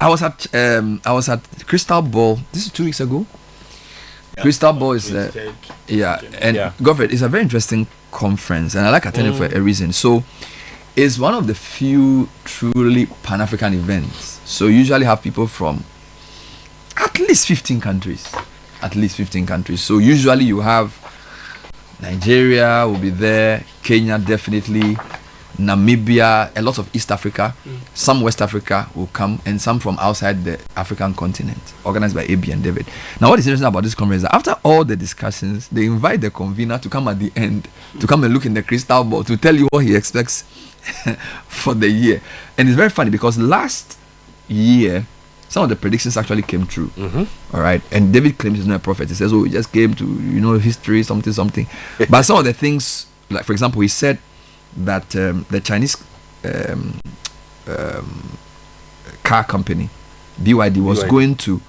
I was at Crystal Ball. This is 2 weeks ago. Yeah. Crystal Ball is Godfred, it's a very interesting conference, and I like attending for a reason. So it's one of the few truly Pan-African events. So you usually have people from at least 15 countries. So usually you have Nigeria will be there, Kenya definitely, Namibia, a lot of East Africa, some West Africa will come, and some from outside the African continent, organized by AB and David. Now, what is interesting about this conference is that after all the discussions, they invite the convener to come at the end, to come and look in the crystal ball, to tell you what he expects for the year. And it's very funny because last year, some of the predictions actually came true. All right. And David claims he's not a prophet. He says, oh, we just came to, history, something. But some of the things, like, for example, he said that the Chinese car company, BYD, was going to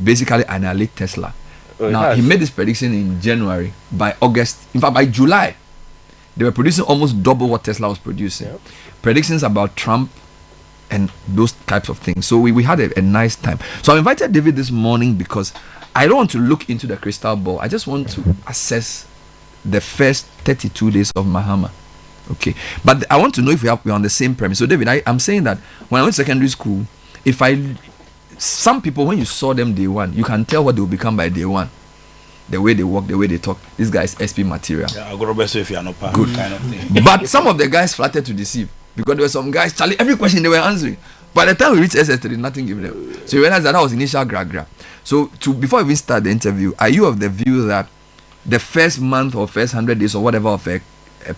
basically annihilate Tesla. Now, he made this prediction in January. By August, in fact, by July, they were producing almost double what Tesla was producing. Yep. Predictions about Trump and those types of things. So we had a nice time. So I invited David this morning because I don't want to look into the crystal ball. I just want to assess the first 32 days of Mahama. Okay. But I want to know if we're on the same premise. So David, I'm saying that when I went to secondary school, some people, when you saw them day one, you can tell what they will become by day one. The way they walk, the way they talk. This guy is SP material. Yeah, I go best if you are not part good kind of thing. But some of the guys flattered to deceive. Because there were some guys, Charlie, every question they were answering. By the time we reached SS3, nothing gave them. So you realize that was initial gra. So before we even start the interview, are you of the view that the first month or first 100 days or whatever of a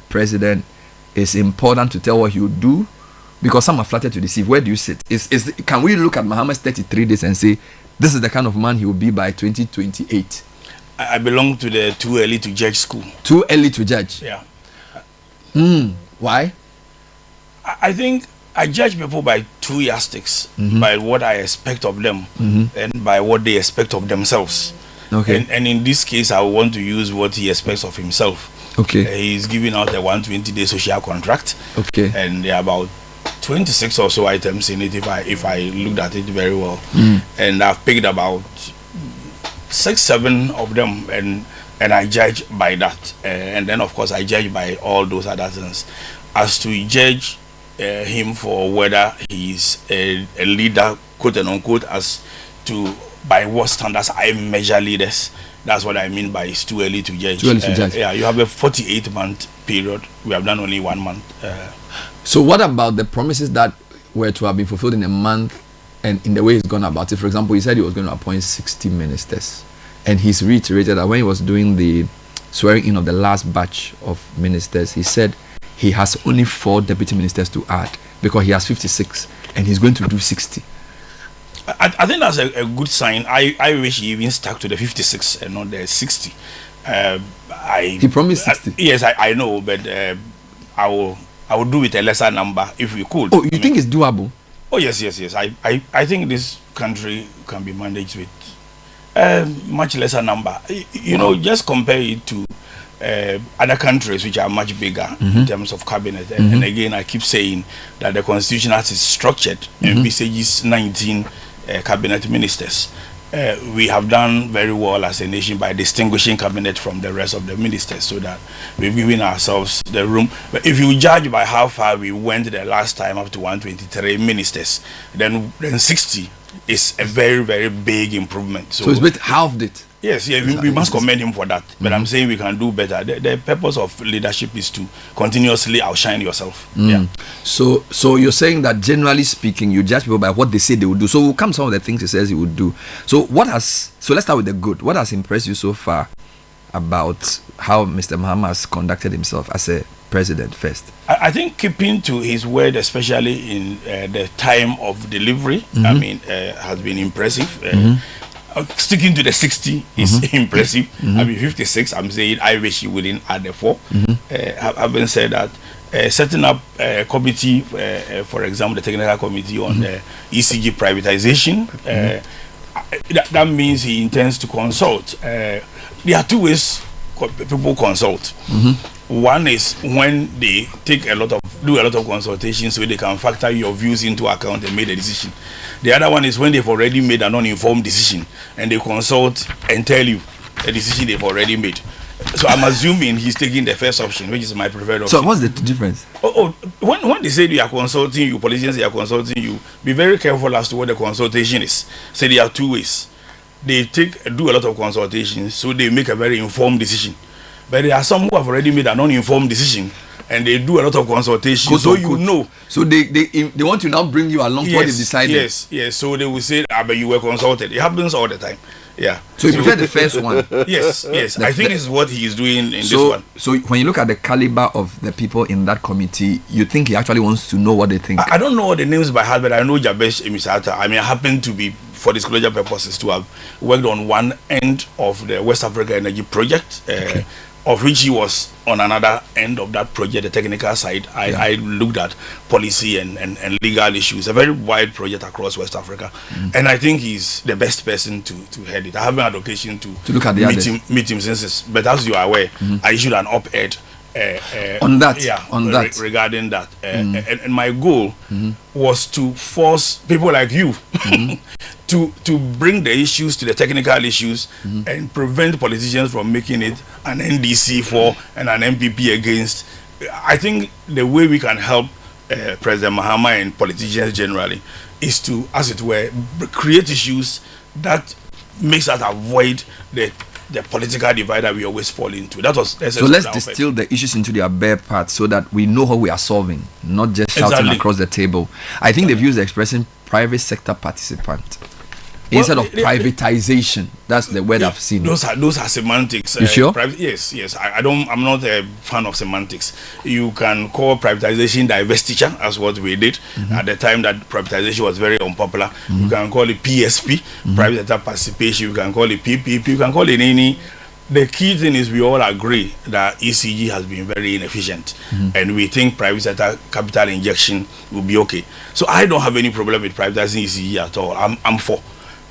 president is important to tell what he would do? Because some are flattered to deceive. Where do you sit? Can we look at Mahama's 33 days and say, this is the kind of man he will be by 2028? I belong to the too early to judge school. Too early to judge? Yeah. Why? I think I judge people by two yardsticks, by what I expect of them and by what they expect of themselves. Okay. And in this case, I want to use what he expects of himself. Okay. He's giving out a 120-day social contract. Okay. And there are about 26 or so items in it if I looked at it very well. And I've picked about 6-7 of them and I judge by that. And then, of course, I judge by all those other things. As to judge him for whether he's a leader, quote and unquote, as to by what standards I measure leaders. That's what I mean by it's too early to judge. Too early to judge. Yeah, you have a 48-month period. We have done only 1 month. So what about the promises that were to have been fulfilled in a month and in the way he's gone about it? For example, he said he was going to appoint 60 ministers. And he's reiterated that when he was doing the swearing in of the last batch of ministers, he said he has only 4 deputy ministers to add because he has 56 and he's going to do 60. I think that's a good sign. I wish he even stuck to the 56 and not the 60. He promised 60. Yes, I know, but I will do with a lesser number if we could. Oh, you think it's doable? Oh, yes. I think this country can be managed with much lesser number. You know, just compare it to other countries which are much bigger in terms of cabinet. And again, I keep saying that the constitution as it's structured envisages 19 cabinet ministers. We have done very well as a nation by distinguishing cabinet from the rest of the ministers, so that we've given ourselves the room. But if you judge by how far we went the last time, up to 123 ministers, then 60 is a very, very big improvement. So it's been halved it. Yes, we must commend him for that. But I'm saying we can do better. The purpose of leadership is to continuously outshine yourself. Yeah. So you're saying that generally speaking, you judge people by what they say they will do. So we'll come some of the things he says he would do. So let's start with the good. What has impressed you so far about how Mr. Mahama has conducted himself as a president first? I think keeping to his word, especially in the time of delivery, has been impressive. Sticking to the 60 is impressive. I mean, 56, I'm saying I wish he wouldn't add the 4. Having said that, setting up a committee, for example, the technical committee on the ECG privatization, that means he intends to consult. There are 2 ways people consult. One is when they do a lot of consultations so they can factor your views into account and make a decision. The other one is when they've already made an uninformed decision and they consult and tell you a decision they've already made. So I'm assuming he's taking the first option, which is my preferred option. So what's the difference? When they say they are consulting you, politicians they are consulting you, be very careful as to what the consultation is. So there are two ways. They do a lot of consultations, so they make a very informed decision. But there are some who have already made an uninformed decision, and they do a lot of consultation, so you know. So they want to now bring you along to what they decided. Yes. So they will say, but you were consulted. It happens all the time. Yeah. So you prefer the first one? Yes. I think this is what he is doing in this one. So when you look at the caliber of the people in that committee, you think he actually wants to know what they think? I don't know all the names by heart, but I know Jabesh Emisata. I mean, I happen to be, for disclosure purposes, to have worked on one end of the West Africa Energy Project. Okay. Of which he was on another end of that project, the technical side. I looked at policy and legal issues, a very wide project across West Africa. And I think he's the best person to head it. I haven't had occasion to look at meet him since, but as you are aware, I issued an op-ed on that regarding that. And my goal was to force people like you to bring the issues to the technical issues and prevent politicians from making it an NDC for and an MPP against. I think the way we can help President Mahama and politicians generally is to, as it were, create issues that makes us avoid the political divide that we always fall into. So let's distill the issues into their bare parts so that we know how we are solving, not just shouting across the table. I think they've used the expression private sector participant instead of privatization. That's the word I've seen. Those are semantics. You sure? Yes. I'm not a fan of semantics. You can call privatization divestiture, as what we did at the time that privatization was very unpopular. You can call it PSP, private sector participation. You can call it PPP. You can call it any. The key thing is we all agree that ECG has been very inefficient, and we think private sector capital injection will be okay. So I don't have any problem with privatizing ECG at all. I'm for.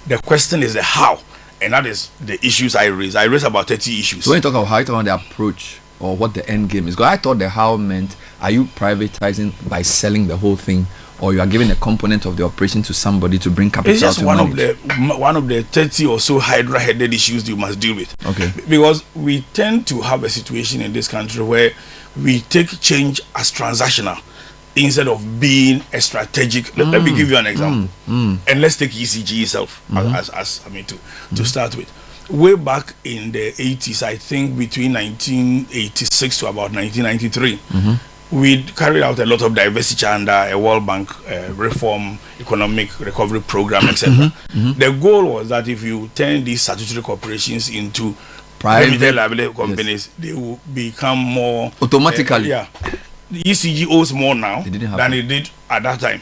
The question is the how, and that is the issues I raise. I raise about 30 issues. So when you talk about how, you talk about the approach or what the end game is. Because I thought the how meant, are you privatizing by selling the whole thing, or you are giving a component of the operation to somebody to bring capital? It's just to one of the 30 or so hydra-headed issues you must deal with. Okay. Because we tend to have a situation in this country where we take change as transactional instead of being a strategic. Let me give you an example, and let's take ECG itself to start with. Way back in the 80s, I think between 1986 to about 1993, we carried out a lot of diversity under a World Bank reform, economic recovery program, etc. The goal was that if you turn these statutory corporations into private liability companies, they will become more automatically. The ECG owes more now than it did at that time.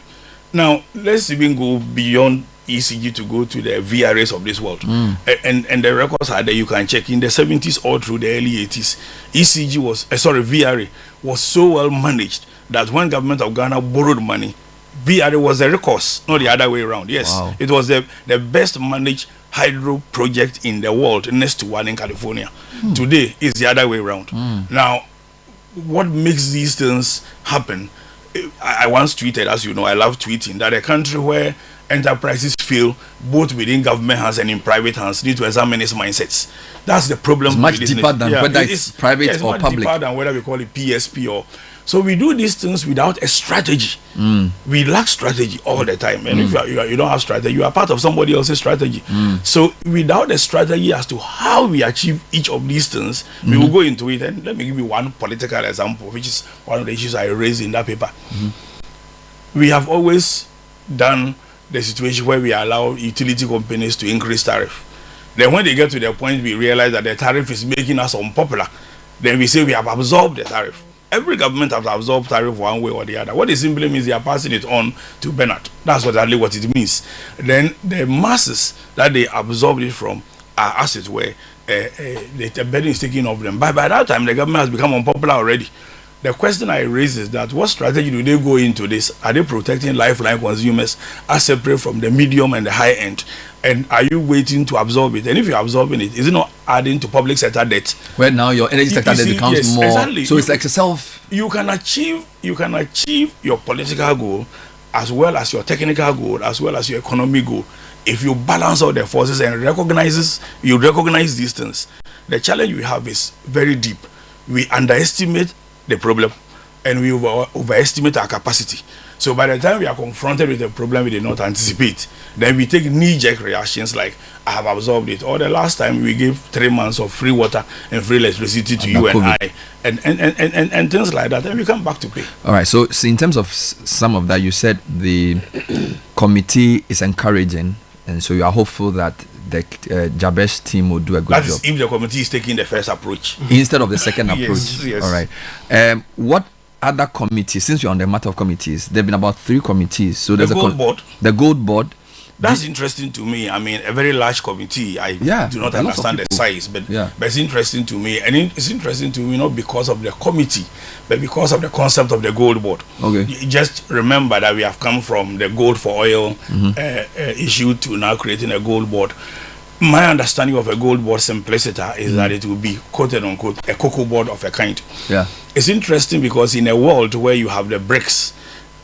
Now, let's even go beyond ECG to go to the VRAs of this world. And the records are there, you can check. In the 70s all through the early 80s, VRA was so well managed that when government of Ghana borrowed money, VRA was the recourse, not the other way around. Yes, wow. It was the best managed hydro project in the world, next to one in California. Today, it's the other way around. Now, what makes these things happen? I once tweeted, as you know, I love tweeting, that a country where enterprises fail both within government hands and in private hands need to examine its mindsets. That's the problem. It's much deeper than whether it's private or public. Deeper than whether we call it PSP or. So we do these things without a strategy. We lack strategy all the time, and if you don't have strategy, you are part of somebody else's strategy. So without a strategy as to how we achieve each of these things, we will go into it. And let me give you one political example, which is one of the issues I raised in that paper. We have always done the situation where we allow utility companies to increase tariff. Then when they get to the point we realize that the tariff is making us unpopular, then we say we have absorbed the tariff. Every government has absorbed tariff one way or the other. What it simply means, they are passing it on to Bernard. That's exactly what it means. Then the masses that they absorbed it from are, as it were, the burden is taken off them. But by that time, the government has become unpopular already. The question I raise is that what strategy do they go into this? Are they protecting lifeline consumers as separate from the medium and the high end? And are you waiting to absorb it? And if you're absorbing it, is it not adding to public sector debt? Where now your energy sector debt becomes yes, more. Exactly. So it's like a self. You can achieve your political goal as well as your technical goal, as well as your economic goal, if you balance all the forces and you recognize these things. The challenge we have is very deep. We underestimate the problem and we overestimate our capacity. So by the time we are confronted with a problem we did not anticipate, then we take knee-jerk reactions like, I have absorbed it. Or the last time we gave 3 months of free water and free electricity to you and I, and things like that, and we come back to pay. All right, so in terms of some of that, you said the committee is encouraging, and so you are hopeful that the Jabesh team will do a good job. That is if the committee is taking the first approach. Instead of the second approach. Yes. All right. What other committees, since you're on the matter of committees, there have been about 3 committees. So there's the gold board. The gold board. That's interesting to me. I mean, a very large committee. I do not understand the size, but it's interesting to me. And it's interesting to me not because of the committee, but because of the concept of the gold board. Okay. Just remember that we have come from the gold for oil issue to now creating a gold board. My understanding of a gold board simplicity is that it will be, quote unquote, a cocoa board of a kind. Yeah. It's interesting because in a world where you have the BRICS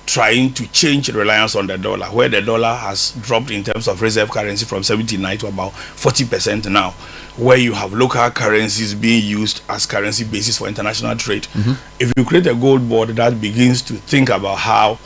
trying to change reliance on the dollar, where the dollar has dropped in terms of reserve currency from 79 to about 40% now, where you have local currencies being used as currency basis for international trade. If you create a gold board that begins to think about how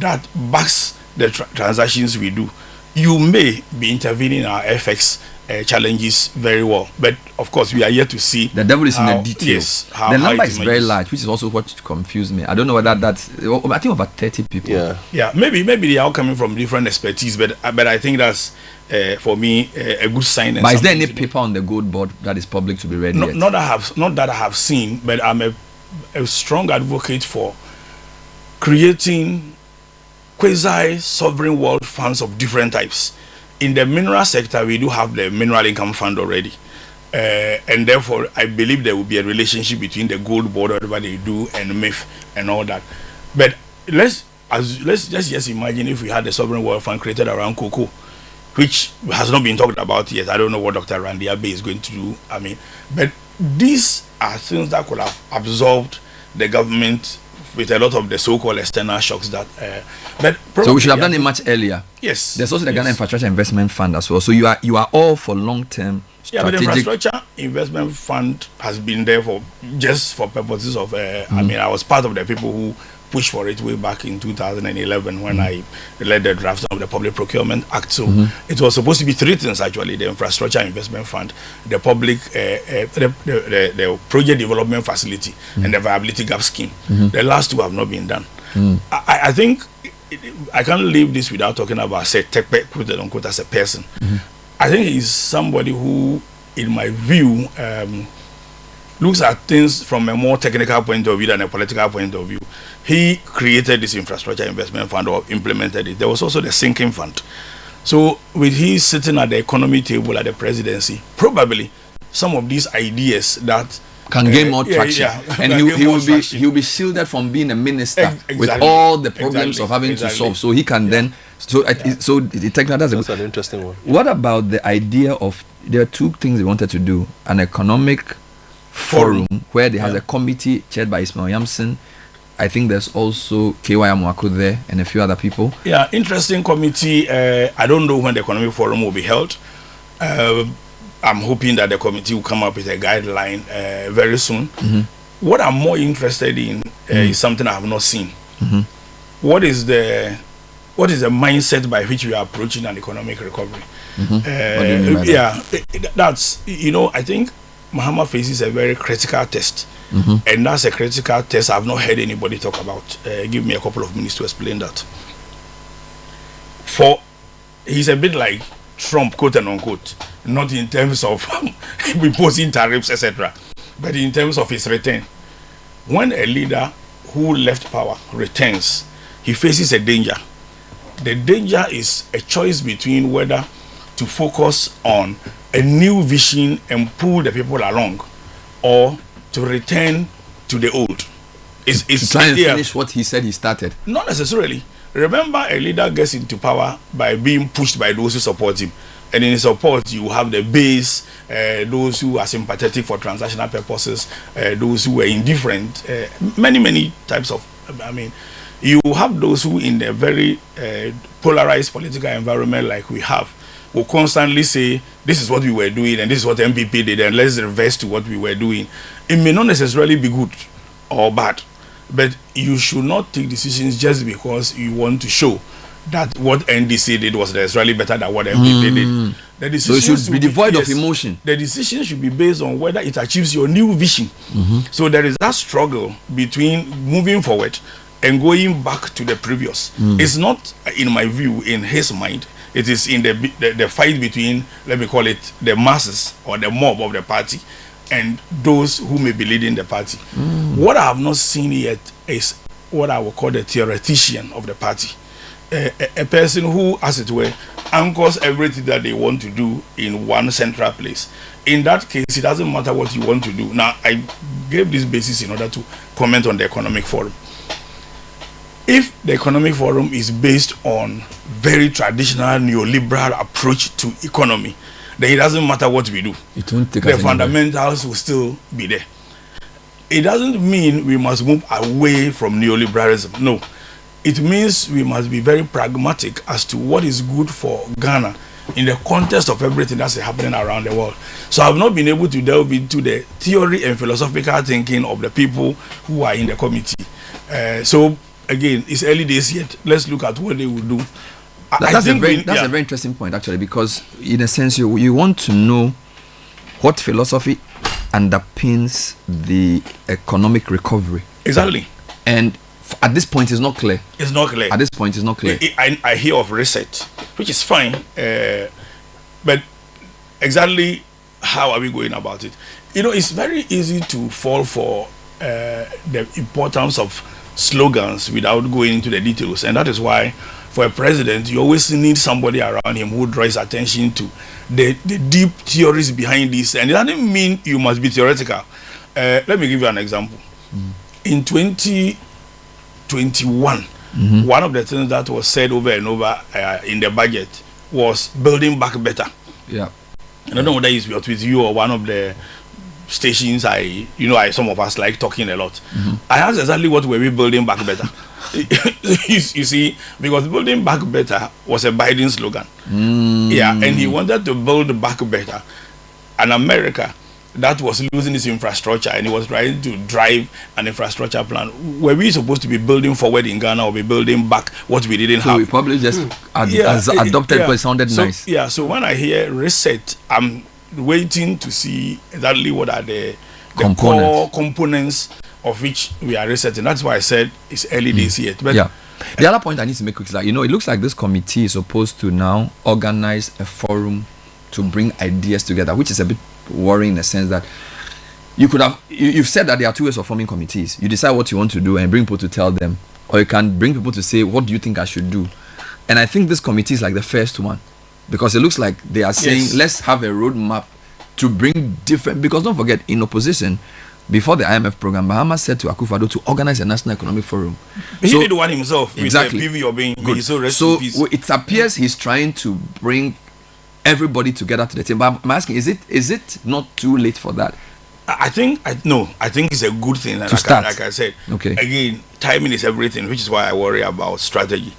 that backs the transactions we do, you may be intervening in our FX challenges very well. But of course, we are yet to see. The devil is in the details. Yes, the number is very large, which is also what confused me. I don't know whether that's. I think about 30 people. Yeah. Maybe they are coming from different expertise, but I think that's for me a good sign. But is there any paper on the gold board that is public to be read yet? Not that I have seen, but I'm a strong advocate for creating quasi-sovereign wealth funds of different types. In the mineral sector, we do have the mineral income fund already, and therefore I believe there will be a relationship between the gold board, whatever they do, and MIF and all that. But let's just imagine if we had the sovereign wealth fund created around cocoa, which has not been talked about yet. I don't know what Dr. Randy Abe is going to do. I mean, but these are things that could have absorbed the government with a lot of the so-called external shocks that. So we should have done it much earlier. Yes. There's also the Ghana Infrastructure Investment Fund as well. So you are all for long-term strategic. Yeah, but the Infrastructure Investment Fund has been there for purposes of. I mean, I was part of the people who pushed for it way back in 2011 when I led the draft of the Public Procurement Act. So it was supposed to be 3 things actually: the Infrastructure Investment Fund, the public, the Project Development Facility, and the Viability Gap Scheme. The last 2 have not been done. I think I can't leave this without talking about Tekpe, quote unquote, as a person. I think he's somebody who, in my view, looks at things from a more technical point of view than a political point of view. He created this Infrastructure Investment Fund or implemented it. There was also the Sinking Fund. So with he sitting at the economy table at the presidency, probably some of these ideas that can gain more traction, and he'll be shielded from being a minister with all the problems of having to solve. So he can then. So the technical that's an interesting one. What about the idea of there are 2 things they wanted to do: an economic forum where there has a committee chaired by Ismail Yamson. I think there's also KY Amwako there and a few other people. Yeah, interesting committee. I don't know when the economic forum will be held. I'm hoping that the committee will come up with a guideline very soon. What I'm more interested in is something I have not seen. What is the mindset by which we are approaching an economic recovery? That's, I think Mahama faces a very critical test. And that's a critical test I've not heard anybody talk about. Give me a couple of minutes to explain that. He's a bit like Trump, quote and unquote, not in terms of imposing tariffs, etc., but in terms of his return. When a leader who left power returns, he faces a danger. The danger is a choice between whether to focus on a new vision and pull the people along, or to return to the old. to try and finish what he said he started. Not necessarily. Remember, a leader gets into power by being pushed by those who support him. And in support, you have the base, those who are sympathetic for transactional purposes, those who were indifferent, many types of, you have those who in a very polarized political environment like we have, will constantly say, this is what we were doing and this is what MPP did and let's reverse to what we were doing. It may not necessarily be good or bad, but you should not take decisions just because you want to show that what NDC did was necessarily better than what MPP did. The decision so it should be devoid of emotion. The decision should be based on whether it achieves your new vision. So there is that struggle between moving forward and going back to the previous. It's not, in my view, in his mind. It is in the fight between, let me call it, the masses or the mob of the party and those who may be leading the party. What I have not seen yet is what I would call the theoretician of the party. A person who, as it were, anchors everything that they want to do in one central place. In that case, it doesn't matter what you want to do. Now, I gave this basis in order to comment on the economic forum. If the economic forum is based on very traditional neoliberal approach to economy, then it doesn't matter what we do. It won't take the fundamentals will still be there. It doesn't mean we must move away from neoliberalism. No. It means we must be very pragmatic as to what is good for Ghana in the context of everything that's happening around the world. So I've not been able to delve into the theory and philosophical thinking of the people who are in the committee. So again, it's early days yet. Let's look at what they will do. That's a very interesting point, actually, because in a sense, you want to know what philosophy underpins the economic recovery. Exactly. And at this point, it's not clear. It's not clear. At this point, it's not clear. I hear of reset, which is fine, but exactly how are we going about it? It's very easy to fall for the importance of slogans without going into the details, and that is why for a president you always need somebody around him who draws attention to the deep theories behind this. And it doesn't mean you must be theoretical. Let me give you an example. In 2021, one of the things that was said over and over in the budget was building back better. I don't know whether it's with you or one of the stations some of us like talking a lot. I asked exactly what were we building back better. you see, because building back better was a Biden slogan. And he wanted to build back better an America that was losing its infrastructure, and he was trying to drive an infrastructure plan. Were we supposed to be building forward in Ghana or be building back what we didn't have? So we probably just adopted because it sounded nice. So when I hear reset, I'm waiting to see exactly what are the core components of which we are resetting. That's why I said it's early days yet. But the other point I need to make is that it looks like this committee is supposed to now organize a forum to bring ideas together, which is a bit worrying in the sense that you've said that there are two ways of forming committees. You decide what you want to do and bring people to tell them, or you can bring people to say, what do you think I should do? And I think this committee is like the first one, because it looks like they are saying, let's have a roadmap to bring different, because don't forget, in opposition, before the IMF program, Mahama said to Akufo-Addo to organize a national economic forum. He did one himself. Exactly. With PV being good. So it appears he's trying to bring everybody together to the table. But I'm asking, is it not too late for that? I think it's a good thing. To start. Like I said, again, timing is everything, which is why I worry about strategy.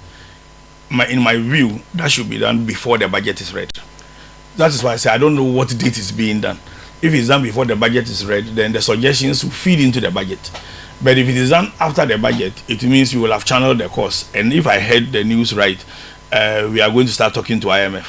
In my view, that should be done before the budget is ready. That is why I say I don't know what date is being done. If it's done before the budget is ready, then the suggestions will feed into the budget. But if it is done after the budget, it means you will have channeled the cost. And if I heard the news right, we are going to start talking to IMF.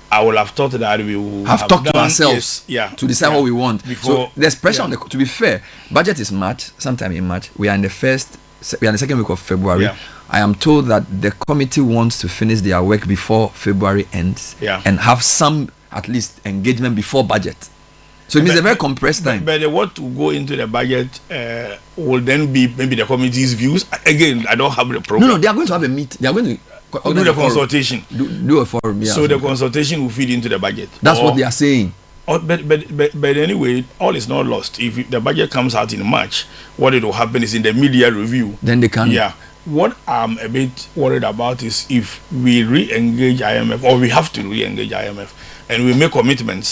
I will have thought that we will have talked to ourselves to decide what we want. So there's pressure on the. To be fair, budget is March, sometime in March. We are in the second week of February. I am told that the committee wants to finish their work before February ends and have some at least engagement before budget. So it means a very compressed time. But what will go into the budget will then be maybe the committee's views. Again, I don't have the program. No, they are going to have a meet. They are going to do the consultation. Do a forum. So the consultation will feed into the budget. That's what they are saying. But anyway, all is not lost. If the budget comes out in March, what it will happen is in the media review. Then they can. Yeah. What I'm a bit worried about is if we re-engage IMF, or we have to re-engage IMF, and we make commitments,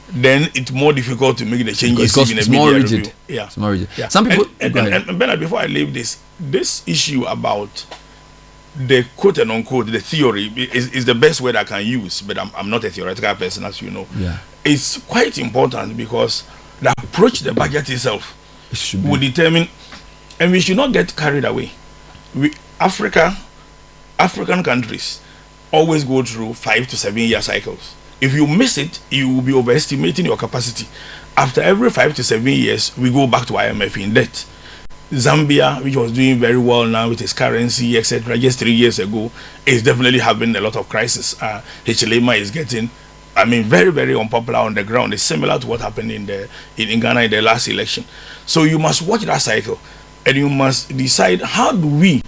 then it's more difficult to make the changes in the media review. Yeah. It's more rigid. Yeah. Some people. And Bernard, before I leave this issue about the quote and unquote, the theory is the best word I can use, but I'm not a theoretical person, as you know. Yeah. It's quite important because the approach, the budget itself, will determine, and we should not get carried away. African countries always go through 5 to 7 year cycles. If you miss it, you will be overestimating your capacity. After every 5 to 7 years, we go back to IMF in debt. Zambia, which was doing very well now with its currency, etc., just 3 years ago, is definitely having a lot of crisis. Hichilema is getting, very, very unpopular on the ground. It's similar to what happened in Ghana in the last election. So you must watch that cycle, and you must decide, how do we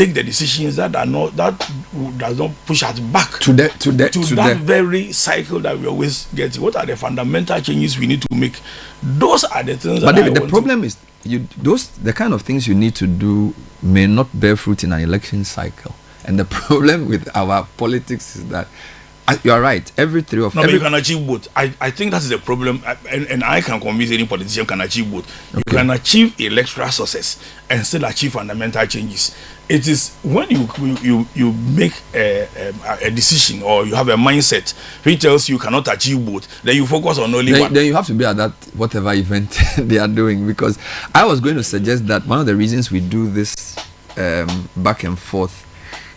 take the decisions that does not push us back to that very cycle that we always get. What are the fundamental changes we need to make? Those are the things. But David, the problem is the kind of things you need to do may not bear fruit in an election cycle. And the problem with our politics is that you are right. Every 3 or 4. But you can achieve both. I think that's the problem, and I can convince any politician can achieve both. Okay. You can achieve electoral success and still achieve fundamental changes. It is when you make a decision, or you have a mindset which tells you cannot achieve both, then you focus on only one. Then you have to be at that whatever event they are doing. Because I was going to suggest that one of the reasons we do this back and forth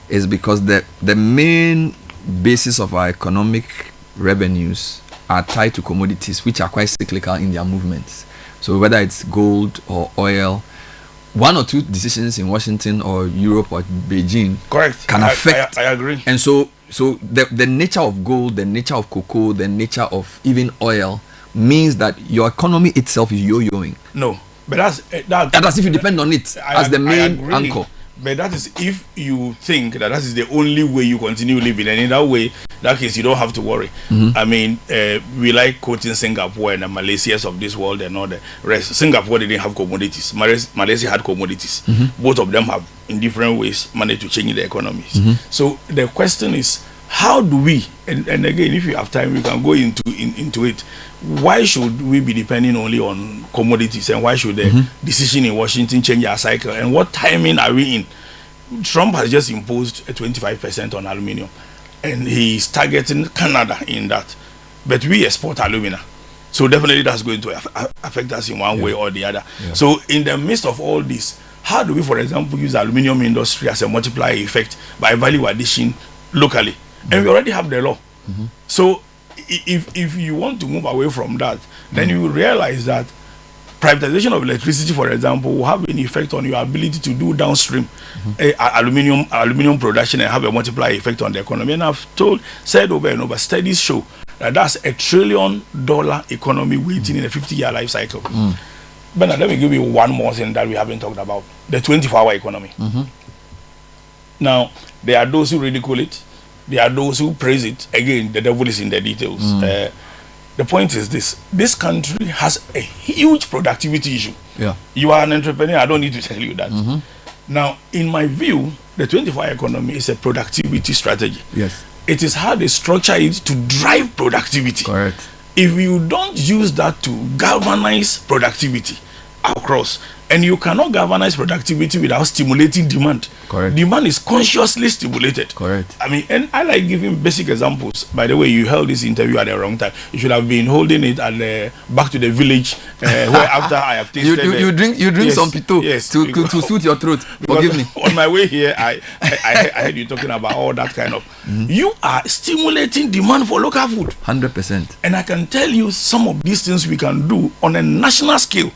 is because the main basis of our economic revenues are tied to commodities, which are quite cyclical in their movements. So whether it's gold or oil, 1 or 2 decisions in Washington or Europe or Beijing can affect. I agree. And so the nature of gold, the nature of cocoa, the nature of even oil means that your economy itself is yo-yoing. No, but that's if you depend on it as the main anchor. But that is if you think that is the only way you continue living, and in that way, that case you don't have to worry. Mm-hmm. We like quoting Singapore and the Malaysias of this world and all the rest. Singapore didn't have commodities. Malaysia had commodities. Mm-hmm. Both of them have, in different ways, managed to change the economies. Mm-hmm. So the question is, how do we? And again, if you have time, we can go into it. Why should we be depending only on commodities, and why should the decision in Washington change our cycle? And what timing are we in? Trump has just imposed a 25% on aluminium, and he is targeting Canada in that. But we export alumina, so definitely that's going to affect us in one way or the other. Yeah. So in the midst of all this, how do we, for example, use the aluminium industry as a multiplier effect by value addition locally? And we already have the law. Mm-hmm. So if you want to move away from that, then you will realize that privatization of electricity, for example, will have an effect on your ability to do downstream aluminium production and have a multiplier effect on the economy. And I've said over and over, studies show that that's $1 trillion economy waiting in a 50-year life cycle. But now let me give you one more thing that we haven't talked about: the 24-hour economy. Now, there are those who ridicule it. There are those who praise it. Again, the devil is in the details. The point is this country has a huge productivity issue. Yeah. You are an entrepreneur, I don't need to tell you that. Now, in my view, the 24-hour economy is a productivity strategy. Yes. It is how they structure it to drive productivity. Correct. If you don't use that to galvanize productivity across, and you cannot galvanize productivity without stimulating demand. Correct. Demand is consciously stimulated. Correct. And I like giving basic examples. By the way, you held this interview at the wrong time. You should have been holding it at back to the village where after I have tasted. You drink some pito to suit your throat. Forgive me. On my way here, I heard you talking about all that kind of. You are stimulating demand for local food. 100%. And I can tell you some of these things we can do on a national scale.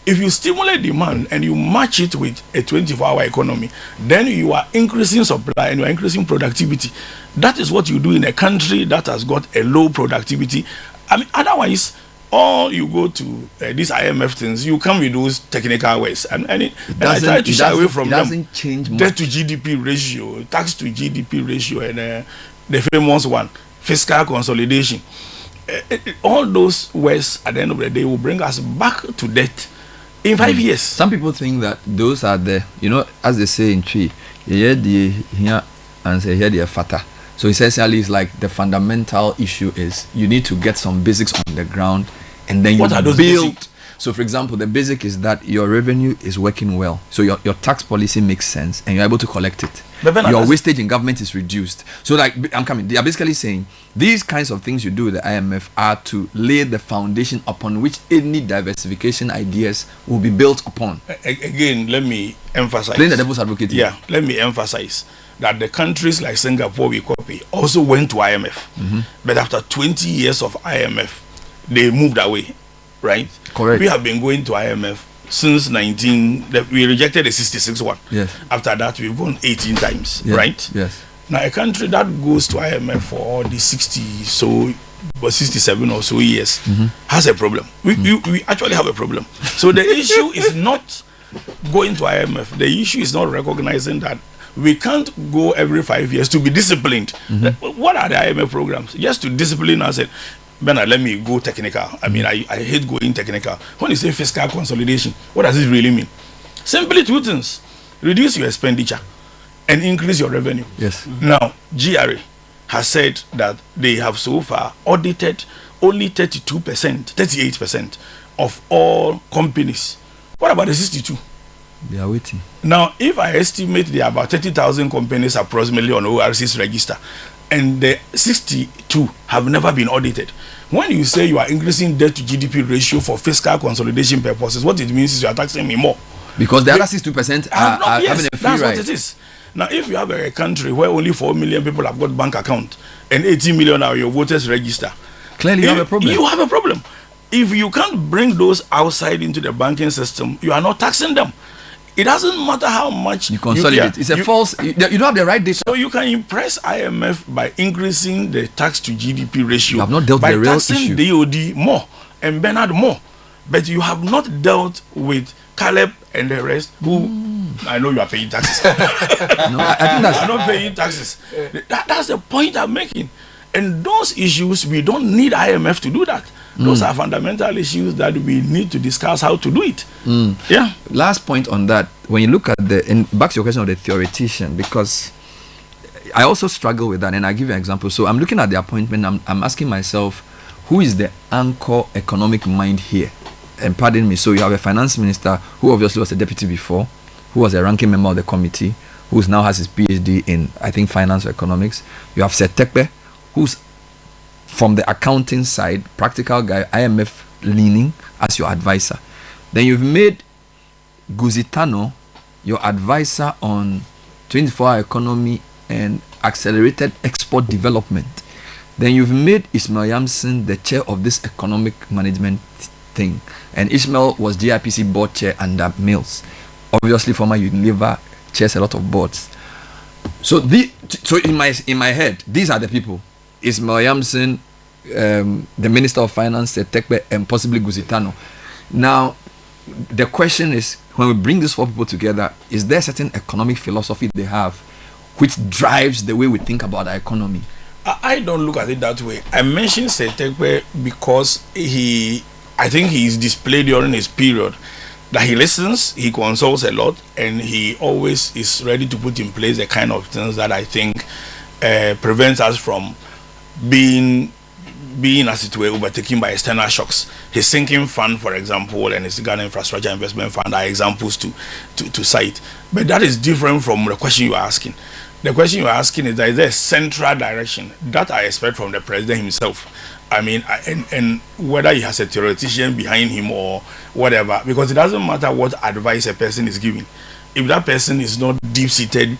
If you stimulate demand and you match it with a 24-hour economy, then you are increasing supply and you are increasing productivity. That is what you do in a country that has got a low productivity. Otherwise, all you go to these IMF things, you come with those technical ways, and I try to shy away from them. It doesn't change much. Debt to GDP ratio, tax to GDP ratio, and the famous one, fiscal consolidation. all those words at the end of the day will bring us back to debt in 5 years. Some people think that those are the, as they say in Tree, here and say here they are fatter. So essentially, it's like the fundamental issue is you need to get some basics on the ground, and then you build. Basics? So, for example, the basic is that your revenue is working well. So your tax policy makes sense, and you're able to collect it. Your wastage in government is reduced. So, like, they are basically saying these kinds of things you do with the IMF are to lay the foundation upon which any diversification ideas will be built upon. Again, let me emphasize. Playing the devil's advocate. Yeah, let me emphasize that the countries like Singapore we copy also went to IMF. But after 20 years of IMF, they moved away, right? Correct. We have been going to IMF since we rejected the 66 one. Yes. After that, we've gone 18 times, yes. right? Yes. Now, a country that goes to IMF for all the 67 or so years has a problem. We actually have a problem. So the issue is not going to IMF. The issue is not recognizing that we can't go every 5 years to be disciplined. What are the IMF programs? Just to discipline us. Bernard, let me go technical. I mean, I hate going technical. When you say fiscal consolidation, what does it really mean? Simply two things. Reduce your expenditure and increase your revenue. Yes. Now, GRA has said that they have so far audited only 32%, 38% of all companies. What about the 62? They are waiting. Now, if I estimate there are about 30,000 companies approximately on ORC's register, and the 62 have never been audited. When you say you are increasing debt to GDP ratio for fiscal consolidation purposes, what it means is you are taxing me more. Because the other 62% are having a free that's ride. what it is. Now, if you have a country where only 4 million people have got bank account and 18 million are your voters register, clearly you have a problem. You have a problem. If you can't bring those outside into the banking system, you are not taxing them. It doesn't matter how much you consolidate. It's a false. You don't have the right data. So you can impress IMF by increasing the tax to GDP ratio. You have not dealt with the real issue. By taxing DOD more and Bernard more, but you have not dealt with Caleb and the rest who I know you are paying taxes. No, I think that's not paying taxes. That's the point I'm making. And those issues, we don't need IMF to do that. Those are fundamental issues that we need to discuss how to do it. Yeah. Last point on that, when you look at back to your question of the theoretician, because I also struggle with that, and I'll give you an example. So I'm looking at the appointment, I'm asking myself, who is the anchor economic mind here? And pardon me, so you have a finance minister who obviously was a deputy before, who was a ranking member of the committee, who now has his PhD in, I think, finance or economics. You have Sir Tekpe, who's from the accounting side, practical guy, IMF leaning as your advisor. Then you've made Guzitano your advisor on 24-hour economy and accelerated export development. Then you've made Ismail Yamson the chair of this economic management thing. And Ismail was GIPC board chair under Mills. Obviously, former Unilever chairs a lot of boards. So in my head, these are the people. Ismail Yamson, the Minister of Finance, Tekbe, and possibly Guzitano. Now, the question is, when we bring these four people together, is there a certain economic philosophy they have which drives the way we think about the economy? I don't look at it that way. I mentioned Tekbe because I think he is displayed during his period that he listens, he consults a lot, and he always is ready to put in place the kind of things that I think prevents us from being as it were overtaken by external shocks. His sinking fund, for example, and his Ghana Infrastructure Investment Fund are examples to cite. But that is different from the question you are asking. The question you are asking is that is there a central direction that I expect from the president himself? I mean, and whether he has a theoretician behind him or whatever, because it doesn't matter what advice a person is giving. If that person is not deep-seated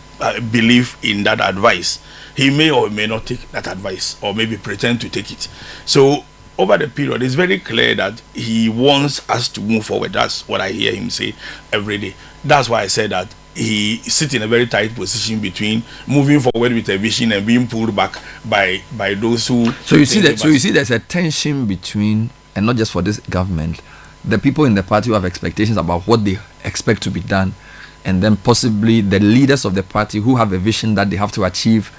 belief in that advice, he may or may not take that advice, or maybe pretend to take it. So over the period, it's very clear that he wants us to move forward. That's what I hear him say every day. That's why I said that he sits in a very tight position between moving forward with a vision and being pulled back by those who. So you see that. So you see, there's a tension between, and not just for this government, the people in the party who have expectations about what they expect to be done, and then possibly the leaders of the party who have a vision that they have to achieve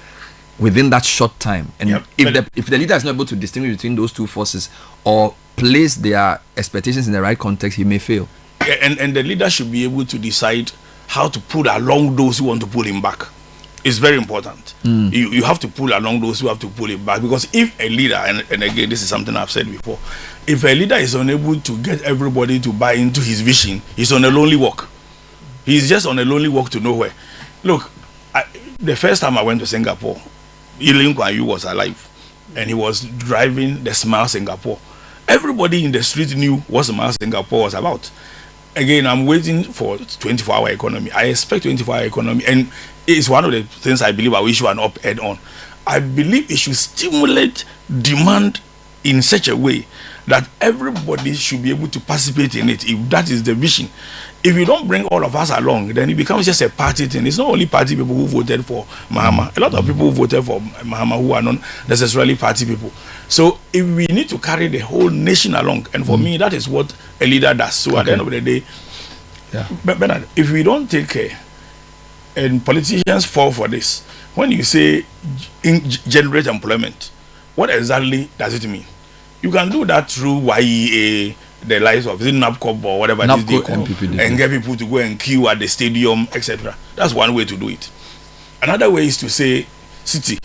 within that short time. And if the leader is not able to distinguish between those two forces or place their expectations in the right context, he may fail. And the leader should be able to decide how to pull along those who want to pull him back. It's very important. You have to pull along those who have to pull it back, because if a leader, and again, this is something I've said before, if a leader is unable to get everybody to buy into his vision, he's on a lonely walk. He's just on a lonely walk to nowhere. Look, the first time I went to Singapore, Lee Kuan Yew was alive, and he was driving the Smile Singapore. Everybody in the street knew what Smile Singapore was about. Again, I'm waiting for 24-hour economy. I expect 24-hour economy, and it's one of the things I believe I will issue an op-ed on. I believe it should stimulate demand in such a way that everybody should be able to participate in it, if that is the vision. If you don't bring all of us along, then it becomes just a party thing. It's not only party people who voted for Mahama. A lot of people who voted for Mahama who are not necessarily party people. So if we need to carry the whole nation along, and for me, that is what a leader does. So at the end of the day, but Bernard, if we don't take care, and politicians fall for this, when you say generate employment, what exactly does it mean? You can do that through YEA, the likes of NAPCOP or whatever it is they call, and get people to go and queue at the stadium, etc. That's one way to do it. Another way is to say, Citi,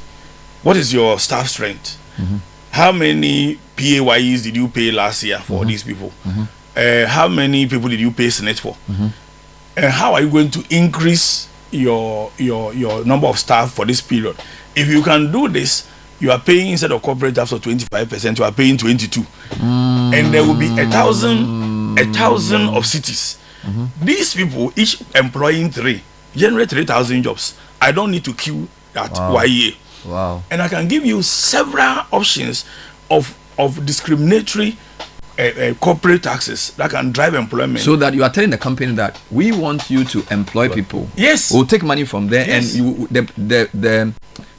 what is your staff strength? How many PAYEs did you pay last year for these people? How many people did you pay Senate for? And how are you going to increase your number of staff for this period? If you can do this, you are paying, instead of corporate tax of 25%, you are paying 22%. And there will be 1,000 of cities. These people, each employing 3, generate 3,000 jobs. I don't need to queue at YEA. And I can give you several options of discriminatory corporate taxes that can drive employment. So that you are telling the company that we want you to employ people. Yes. We'll take money from there, and you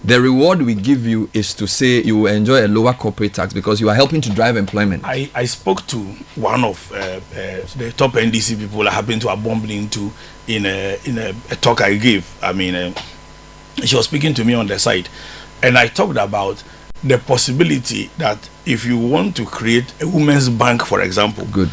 the reward we give you is to say you will enjoy a lower corporate tax because you are helping to drive employment. I spoke to one of the top NDC people I happened to have bumped into in a talk I gave. I mean, she was speaking to me on the side, and I talked about the possibility that if you want to create a women's bank, for example, good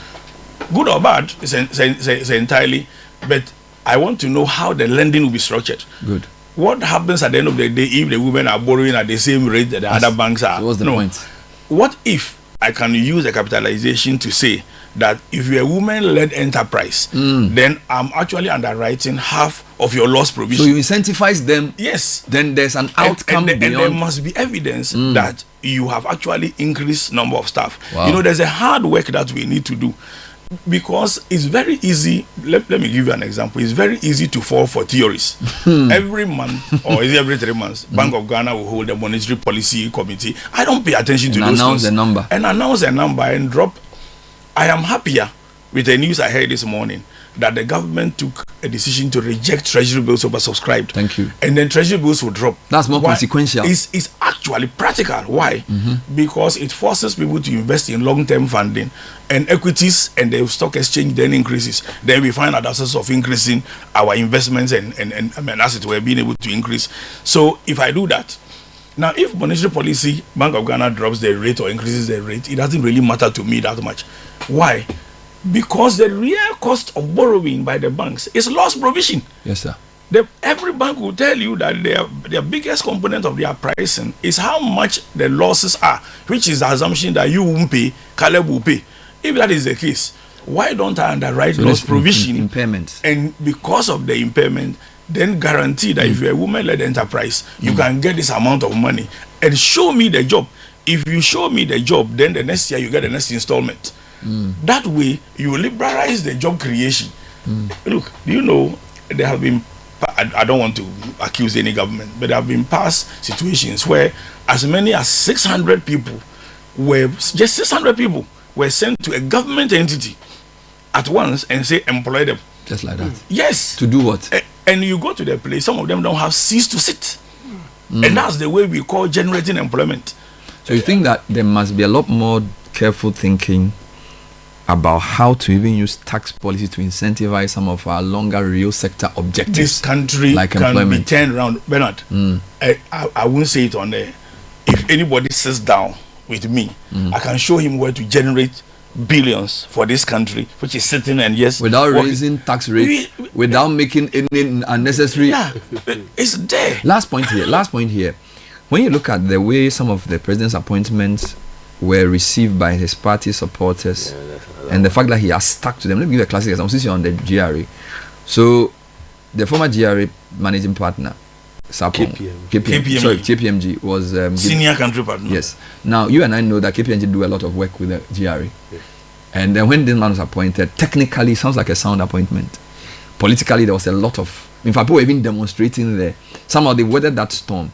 or bad, it's entirely, but I want to know how the lending will be structured. Good. What happens at the end of the day if the women are borrowing at the same rate that the other banks are? So what's the point? What if I can use the capitalization to say that if you're a woman-led enterprise, then I'm actually underwriting half of your loss provision. So you incentivize them. Yes. Then there's an outcome and there must be evidence that you have actually increased number of staff. You know, there's a hard work that we need to do, because it's very easy. Let me give you an example. It's very easy to fall for theories. Every month or every 3 months, Bank of Ghana will hold a monetary policy committee. I don't pay attention to those things. Announce a number and drop. I am happier with the news I heard this morning that the government took a decision to reject treasury bills oversubscribed. Thank you. And then treasury bills will drop. That's more consequential. It's actually practical. Why? Because it forces people to invest in long-term funding and equities, and the stock exchange then increases. Then we find other sources of increasing our investments and I mean, as it were, being able to increase. So if I do that, now if monetary policy, Bank of Ghana drops the rate or increases the rate, it doesn't really matter to me that much. Why? Because the real cost of borrowing by the banks is loss provision. Yes, sir. Every bank will tell you that their biggest component of their pricing is how much the losses are, which is the assumption that you won't pay, Caleb will pay. If that is the case, why don't I underwrite loss provision? Impairment. And because of the impairment, then guarantee that if you're a woman-led enterprise, you can get this amount of money and show me the job. If you show me the job, then the next year you get the next installment. That way, you liberalize the job creation. Look, do you know, there have been, I don't want to accuse any government, but there have been past situations where as many as 600 people were sent to a government entity at once and say, employ them. Just like that? Yes. To do what? And you go to the place, some of them don't have seats to sit. And that's the way we call generating employment. So you think that there must be a lot more careful thinking about how to even use tax policy to incentivize some of our longer real sector objectives. This country like can employment. be turned around. Bernard, I won't say it on there. If anybody sits down with me, I can show him where to generate billions for this country, which is sitting and without raising tax rates, without making any unnecessary. Yeah, it's there. Last point here. When you look at the way some of the president's appointments were received by his party supporters, and the fact that he has stuck to them. Let me give a classic example. Since you're on the GRA, so the former GRA managing partner, Sapon, KPMG was senior country partner. Yes. Now you and I know that KPMG do a lot of work with the GRA, and then when this man was appointed, technically it sounds like a sound appointment. Politically, there was a lot of. In fact, people were even demonstrating there. Somehow they weathered that storm.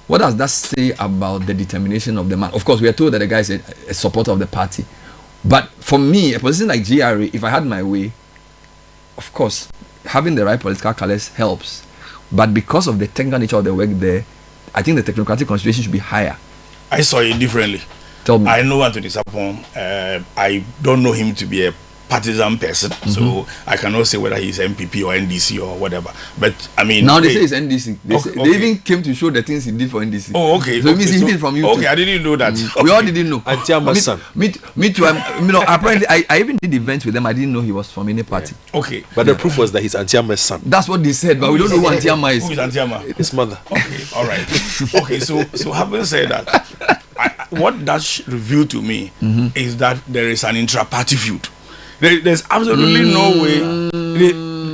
What does that say about the determination of the man? Of course, we are told that the guy is a supporter of the party. But for me, a position like GRA, if I had my way, of course, having the right political colors helps. But because of the technical nature of the work there, I think the technocratic consideration should be higher. I saw it differently. Tell me. I know Anthony Sapon. I don't know him to be a partisan person, so I cannot say whether he's MPP or NDC or whatever. But I mean, now they say it's NDC. They even came to show the things he did for NDC. Oh, okay. So it means he did from you. Okay, too. I didn't know that. We all didn't know. Me too. Apparently, I even did events with them. I didn't know he was from any party. Yeah. Okay, but the proof was that he's Antiama's son. That's what they said, but we don't know who Antiama is. Who is Antiama? His mother. Okay, all right. Okay, so having said that, what that revealed to me is that there is an intra-party feud. There's absolutely no way.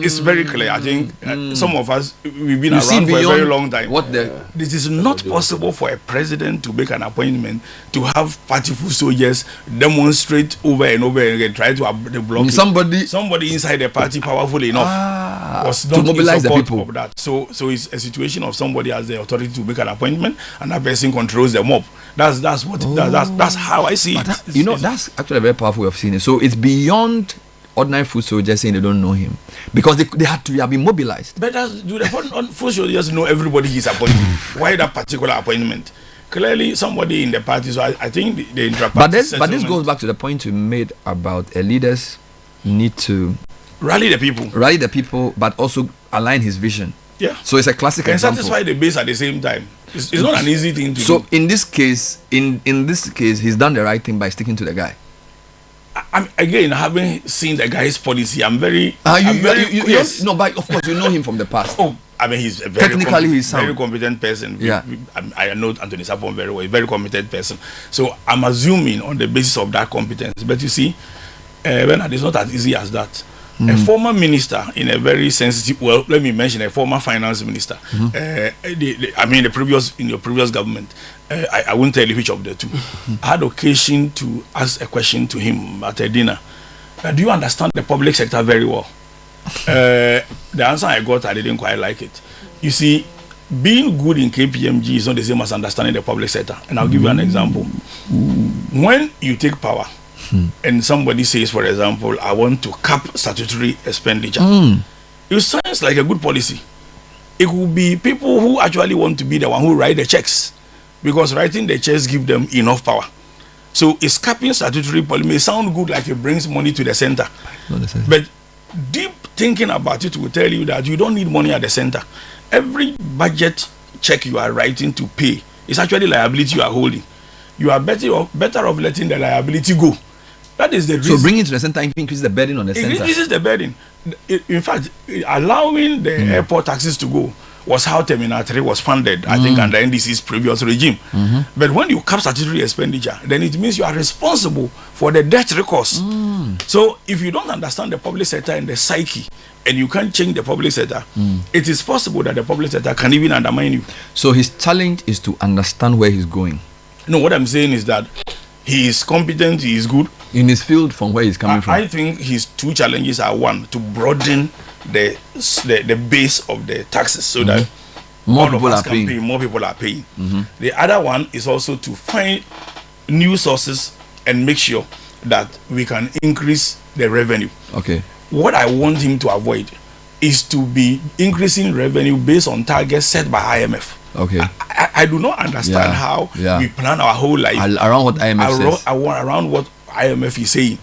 It's very clear. I think some of us, we've been around for a very long time. This is not possible for a president to make an appointment to have party foot soldiers demonstrate over and over again, try to block somebody inside the party powerful enough was not to mobilize the people of that. So it's a situation of somebody has the authority to make an appointment, and that person controls the mob. That's how I see it. That's actually a very powerful way of seeing it. So it's beyond ordinary foot soldiers saying they don't know him, because they had to have been mobilized. But do the foot soldiers know everybody he's appointed? Why that particular appointment? Clearly somebody in the party. So I think the intra-party but this goes back to the point you made about leaders need to rally the people, but also align his vision. Yeah. So it's a classic example. And satisfy the base at the same time. It's not an easy thing to do. So in this case, he's done the right thing by sticking to the guy. Again, having seen the guy's policy, I'm very. Yes. No, but of course you know him from the past. Oh, I mean, he's a very competent person. Yeah. I know Anthony Sapon very well. Very competent person. So I'm assuming on the basis of that competence. But you see, Bernard, it's not as easy as that. A former minister in a very sensitive, well, let me mention a former finance minister. In your previous government, I won't tell you which of the two. I had occasion to ask a question to him at a dinner. Do you understand the public sector very well? The answer I got, I didn't quite like it. You see, being good in KPMG is not the same as understanding the public sector. And I'll give you an example. When you take power, and somebody says, for example, I want to cap statutory expenditure. It sounds like a good policy. It could be people who actually want to be the one who write the checks, because writing the checks give them enough power. So it's capping statutory policy may sound good, like it brings money to the center. But deep thinking about it will tell you that you don't need money at the center. Every budget check you are writing to pay is actually liability you are holding. You are better off letting the liability go. That is the reason. So bringing it to the center increases the burden on the center. It increases the burden. In fact, allowing the airport taxes to go was how Terminal 3 was funded, I think, under NDC's previous regime. But when you cap statutory expenditure, then it means you are responsible for the debt recourse. So if you don't understand the public sector and the psyche, and you can't change the public sector, it is possible that the public sector can even undermine you. So his challenge is to understand where he's going. No, what I'm saying is that he is competent, he is good in his field from where he's coming from. I think his two challenges are: one, to broaden the base of the taxes so that more people are paying. The other one is also to find new sources and make sure that we can increase the revenue. Okay. What I want him to avoid is to be increasing revenue based on targets set by IMF. Okay. I do not understand how we plan our whole life around what IMF says. Around what IMF is saying.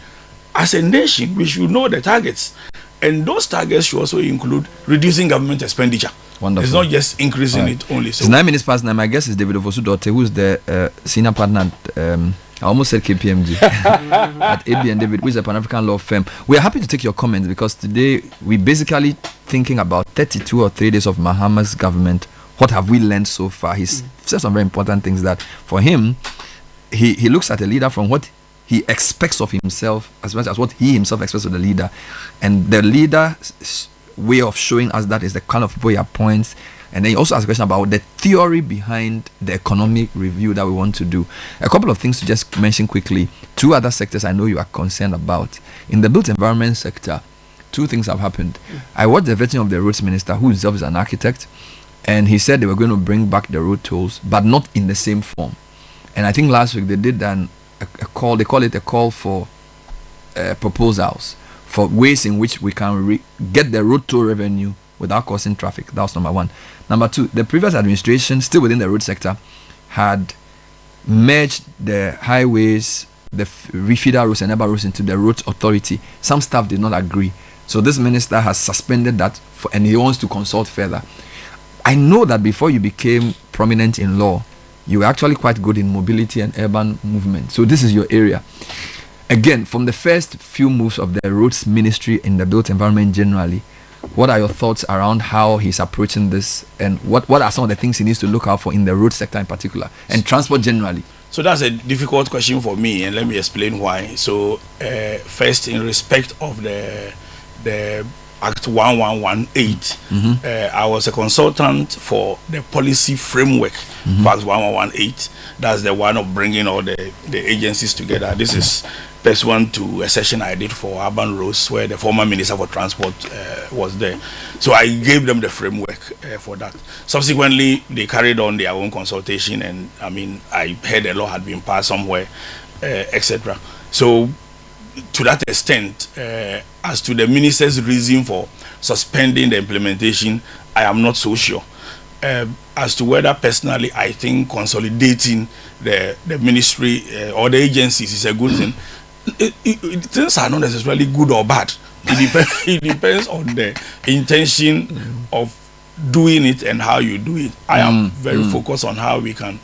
as a nation, we should know the targets. And those targets should also include reducing government expenditure. Wonderful. It's not just increasing it only. So it's 9 minutes past 9. My guest is David Ofosu-Dorte, who's the senior partner at, I almost said KPMG, at AB and David, which is a Pan-African law firm. We are happy to take your comments because today we basically thinking about 32 or 3 days of Mahama's government. What have we learned so far? He's said some very important things that for him, he looks at a leader from what he expects of himself as much as what he himself expects of the leader. And the leader's way of showing us that is the kind of people he appoints. And then he also asks a question about the theory behind the economic review that we want to do. A couple of things to just mention quickly. 2 other sectors I know you are concerned about. In the built environment sector, 2 things have happened. I watched the vetting of the roads minister, who himself is an architect, and he said they were going to bring back the road tolls, but not in the same form. And I think last week they did a call, they call it a call for proposals for ways in which we can get the road toll revenue without causing traffic. That was number 1. Number 2, the previous administration, still within the road sector, had merged the highways, the feeder roads and neighbor roads into the roads authority. Some staff did not agree. So this minister has suspended that and he wants to consult further. I know that before you became prominent in law, you were actually quite good in mobility and urban movement. So this is your area. Again, from the first few moves of the roads ministry in the built environment generally, what are your thoughts around how he's approaching this, and what are some of the things he needs to look out for in the road sector in particular and transport generally? So that's a difficult question for me, and let me explain why. So first, in respect of the Act 1118, I was a consultant for the policy framework for Act 1118. That's the one of bringing all the agencies together. This is pursuant to a session I did for urban roads where the former Minister for Transport was there. So I gave them the framework for that. Subsequently, they carried on their own consultation, and I mean, I heard a law had been passed somewhere, etc. So to that extent, as to the minister's reason for suspending the implementation, I am not so sure. As to whether personally I think consolidating the ministry or the agencies is a good thing, things are not necessarily good or bad. It depends on the intention of doing it and how you do it. I am very focused on how we can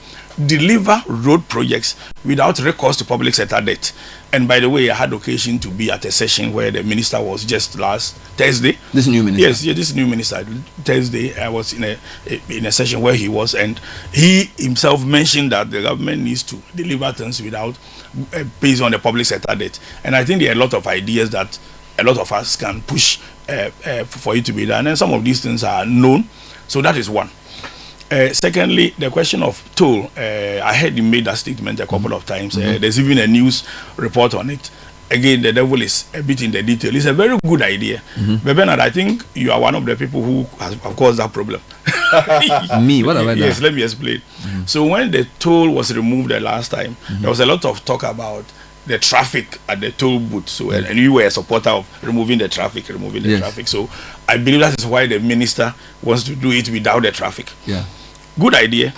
deliver road projects without recourse to public sector debt. And by the way, I had occasion to be at a session where the minister was just last Thursday. This new minister? Yes, this new minister. Thursday, I was in a session where he was, and he himself mentioned that the government needs to deliver things without based on the public sector debt. And I think there are a lot of ideas that a lot of us can push for it to be done. And some of these things are known. So that is one. Secondly, the question of toll, I heard him made that statement a couple of times. There's even a news report on it. Again, the devil is a bit in the detail. It's a very good idea. But Bernard, I think you are one of the people who has caused that problem. Me? What have I done? Yes, let me explain. So when the toll was removed the last time, there was a lot of talk about the traffic at the toll booth. So and you were a supporter of removing the traffic. So I believe that is why the minister wants to do it without the traffic. Yeah. Good idea.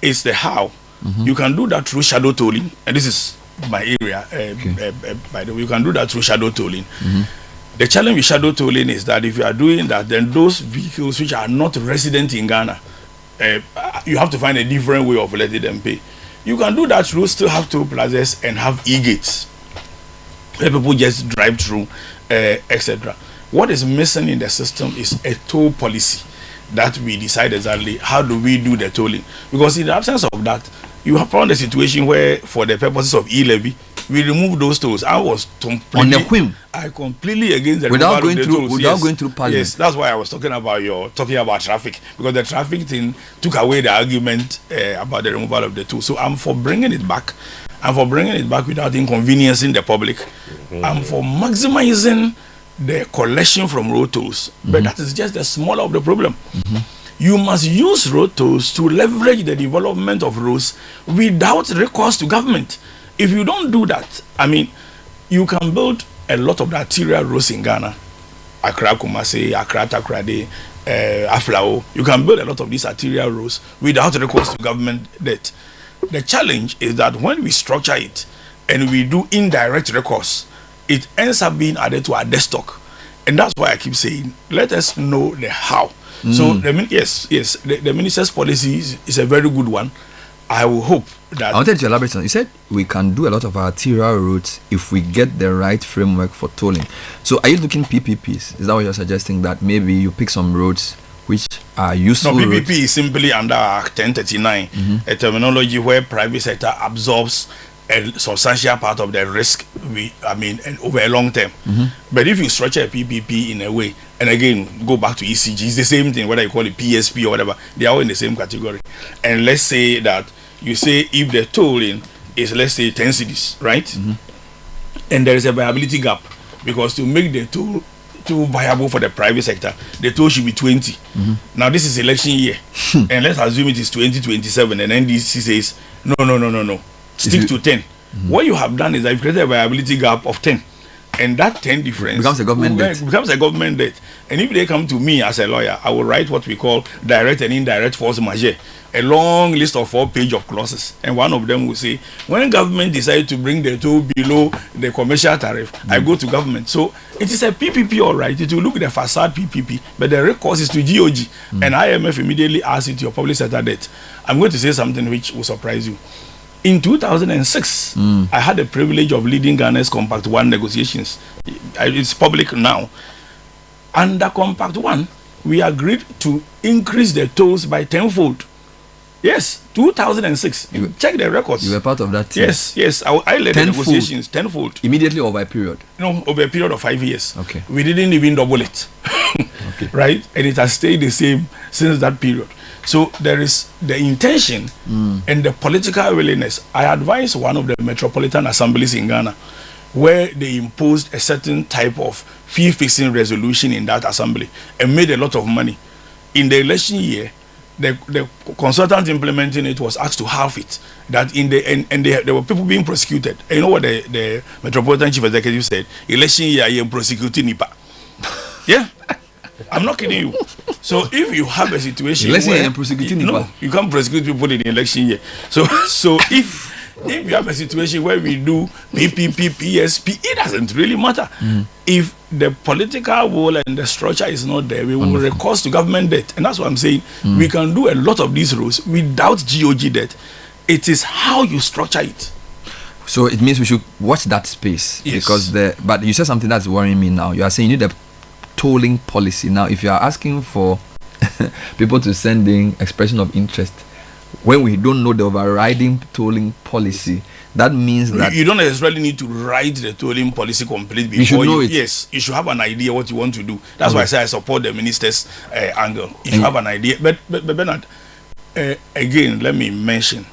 It's the how. You can do that through shadow tolling, and this is my area. By the way, you can do that through shadow tolling. The challenge with shadow tolling is that if you are doing that, then those vehicles which are not resident in Ghana, you have to find a different way of letting them pay. You can do that through still have toll plazas and have e-gates where people just drive through, etc. What is missing in the system is a toll policy that we decide exactly how do we do the tolling. Because in the absence of that, you have found a situation where, for the purposes of e-levy, we remove those tolls. I was completely against the without going of the through tolls. without going through parliament. Yes, that's why I was talking about traffic, because the traffic thing took away the argument about the removal of the tolls. So I'm for bringing it back. I'm for bringing it back without inconveniencing the public. I'm for maximizing the collection from road tolls, but that is just the smaller of the problem. You must use road tolls to leverage the development of roads without recourse to government. If you don't do that, I mean, you can build a lot of the arterial roads in Ghana, Accra Kumasi, Accra Takrade, Aflao. You can build a lot of these arterial roads without recourse to government debt. The challenge is that when we structure it and we do indirect recourse, it ends up being added to our debt stock. And that's why I keep saying, let us know the how. So, the minister's policy is a very good one. I will hope that... I wanted to elaborate on. You said we can do a lot of arterial roads if we get the right framework for tolling. So, are you looking PPPs? Is that what you're suggesting? That maybe you pick some roads which are useful? No, PPP is simply under Act 1039, a terminology where private sector absorbs a substantial part of the risk, over a long term. But if you structure a PPP in a way, and again, go back to ECG, it's the same thing, whether you call it PSP or whatever, they are all in the same category. And let's say that you say if the tolling is, let's say, 10 cedis, right? And there is a viability gap, because to make the toll viable for the private sector, the toll should be 20. Now, this is election year, and let's assume it is 2027, and NDC says, no. Stick to 10. What you have done is that you've created a viability gap of 10. And that 10 difference becomes a government debt. And if they come to me as a lawyer, I will write what we call direct and indirect force majeure, a long list of 4 pages of clauses. And one of them will say, when government decides to bring the toll below the commercial tariff, I go to government. So it is a PPP, all right. It will look the facade PPP, but the recourse is to GOG. And IMF immediately asks it to your public sector debt. I'm going to say something which will surprise you. In 2006, I had the privilege of leading Ghana's Compact 1 negotiations. It's public now. Under Compact 1, we agreed to increase the tolls by 10-fold. Yes, 2006. Check the records. You were part of that team. Yes. I led the negotiations 10-fold. Immediately over a period? No, over a period of 5 years. Okay. We didn't even double it. Okay. Right? And it has stayed the same since that period. So there is the intention and the political willingness. I advise one of the metropolitan assemblies in Ghana, where they imposed a certain type of fee-fixing resolution in that assembly and made a lot of money. In the election year, the consultant implementing it was asked to halve it. That in the there were people being prosecuted. And you know what the metropolitan chief executive said? Election year, you're prosecuting NIPA. Yeah. I'm not kidding you. So if you have a situation where you can't prosecute people in the election year. So if you have a situation where we do PPP, PSP, it doesn't really matter. If the political will and the structure is not there, we will recourse to government debt. And that's what I'm saying. We can do a lot of these roads without GOG debt. It is how you structure it. So it means we should watch that space. Yes. Because but you said something that's worrying me now. You are saying you need a tolling policy. Now, if you are asking for people to send in expression of interest when we don't know the overriding tolling policy, that means that you don't necessarily need to write the tolling policy complete before you should know it. Yes, you should have an idea what you want to do. That's why I say I support the minister's angle. You should have an idea. But Bernard, again, let me mention,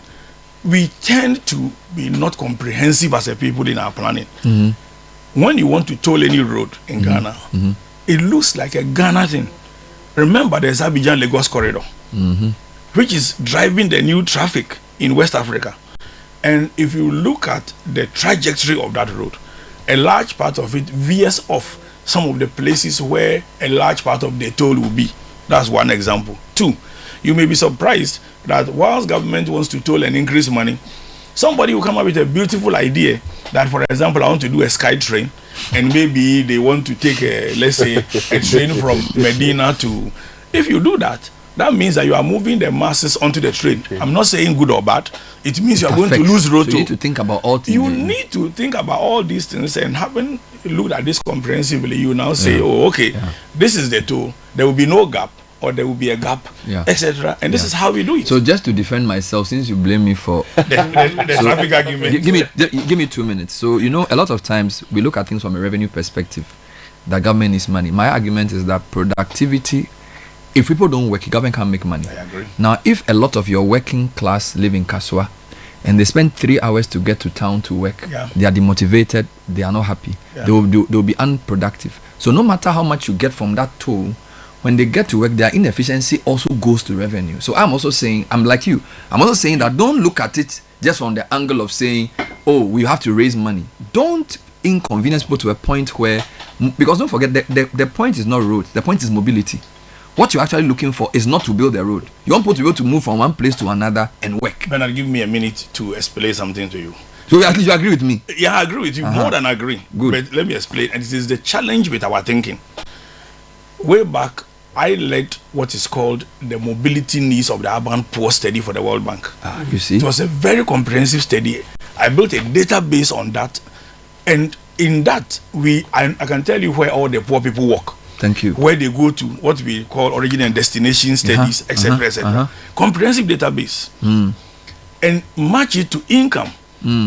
we tend to be not comprehensive as a people in our planning. When you want to toll any road in Ghana, it looks like a Ghana thing. Remember, there's Abidjan-Lagos corridor, which is driving the new traffic in West Africa. And if you look at the trajectory of that road, a large part of it veers off some of the places where a large part of the toll will be. That's one example. 2, you may be surprised that whilst government wants to toll and increase money, somebody will come up with a beautiful idea that, for example, I want to do a sky train, and maybe they want to take let's say a train from Medina to. If you do that, that means that you are moving the masses onto the train. I'm not saying good or bad. It means you are going to lose road. So you need to think about all things. You need to think about all these things, and having looked at this comprehensively, you now say, oh, okay, this is the tool. There will be no gap, or there will be a gap, etc. And this is how we do it. So just to defend myself, since you blame me for the traffic argument, give me 2 minutes. So a lot of times we look at things from a revenue perspective. That government needs money. My argument is that productivity. If people don't work, government can't make money. I agree. Now, if a lot of your working class live in Kaswa and they spend 3 hours to get to town to work, they are demotivated, they are not happy, they will be unproductive. So no matter how much you get from that toll, when they get to work, their inefficiency also goes to revenue. So I'm also saying, I'm like you, I'm also saying that don't look at it just from the angle of saying, oh, we have to raise money. Don't inconvenience people to a point where, because don't forget, the point is not roads, the point is mobility. What you're actually looking for is not to build a road. You want people to be able to move from one place to another and work. Bernard, give me a minute to explain something to you. So at least you agree with me. Yeah, I agree with you. More than agree. Good. But let me explain. And this is the challenge with our thinking. Way back, I led what is called the mobility needs of the urban poor study for the World Bank. You see, it was a very comprehensive study. I built a database on that, and in that I can tell you where all the poor people work. Thank you. Where they go to, what we call origin and destination studies, etc., etc. Comprehensive database, and match it to income.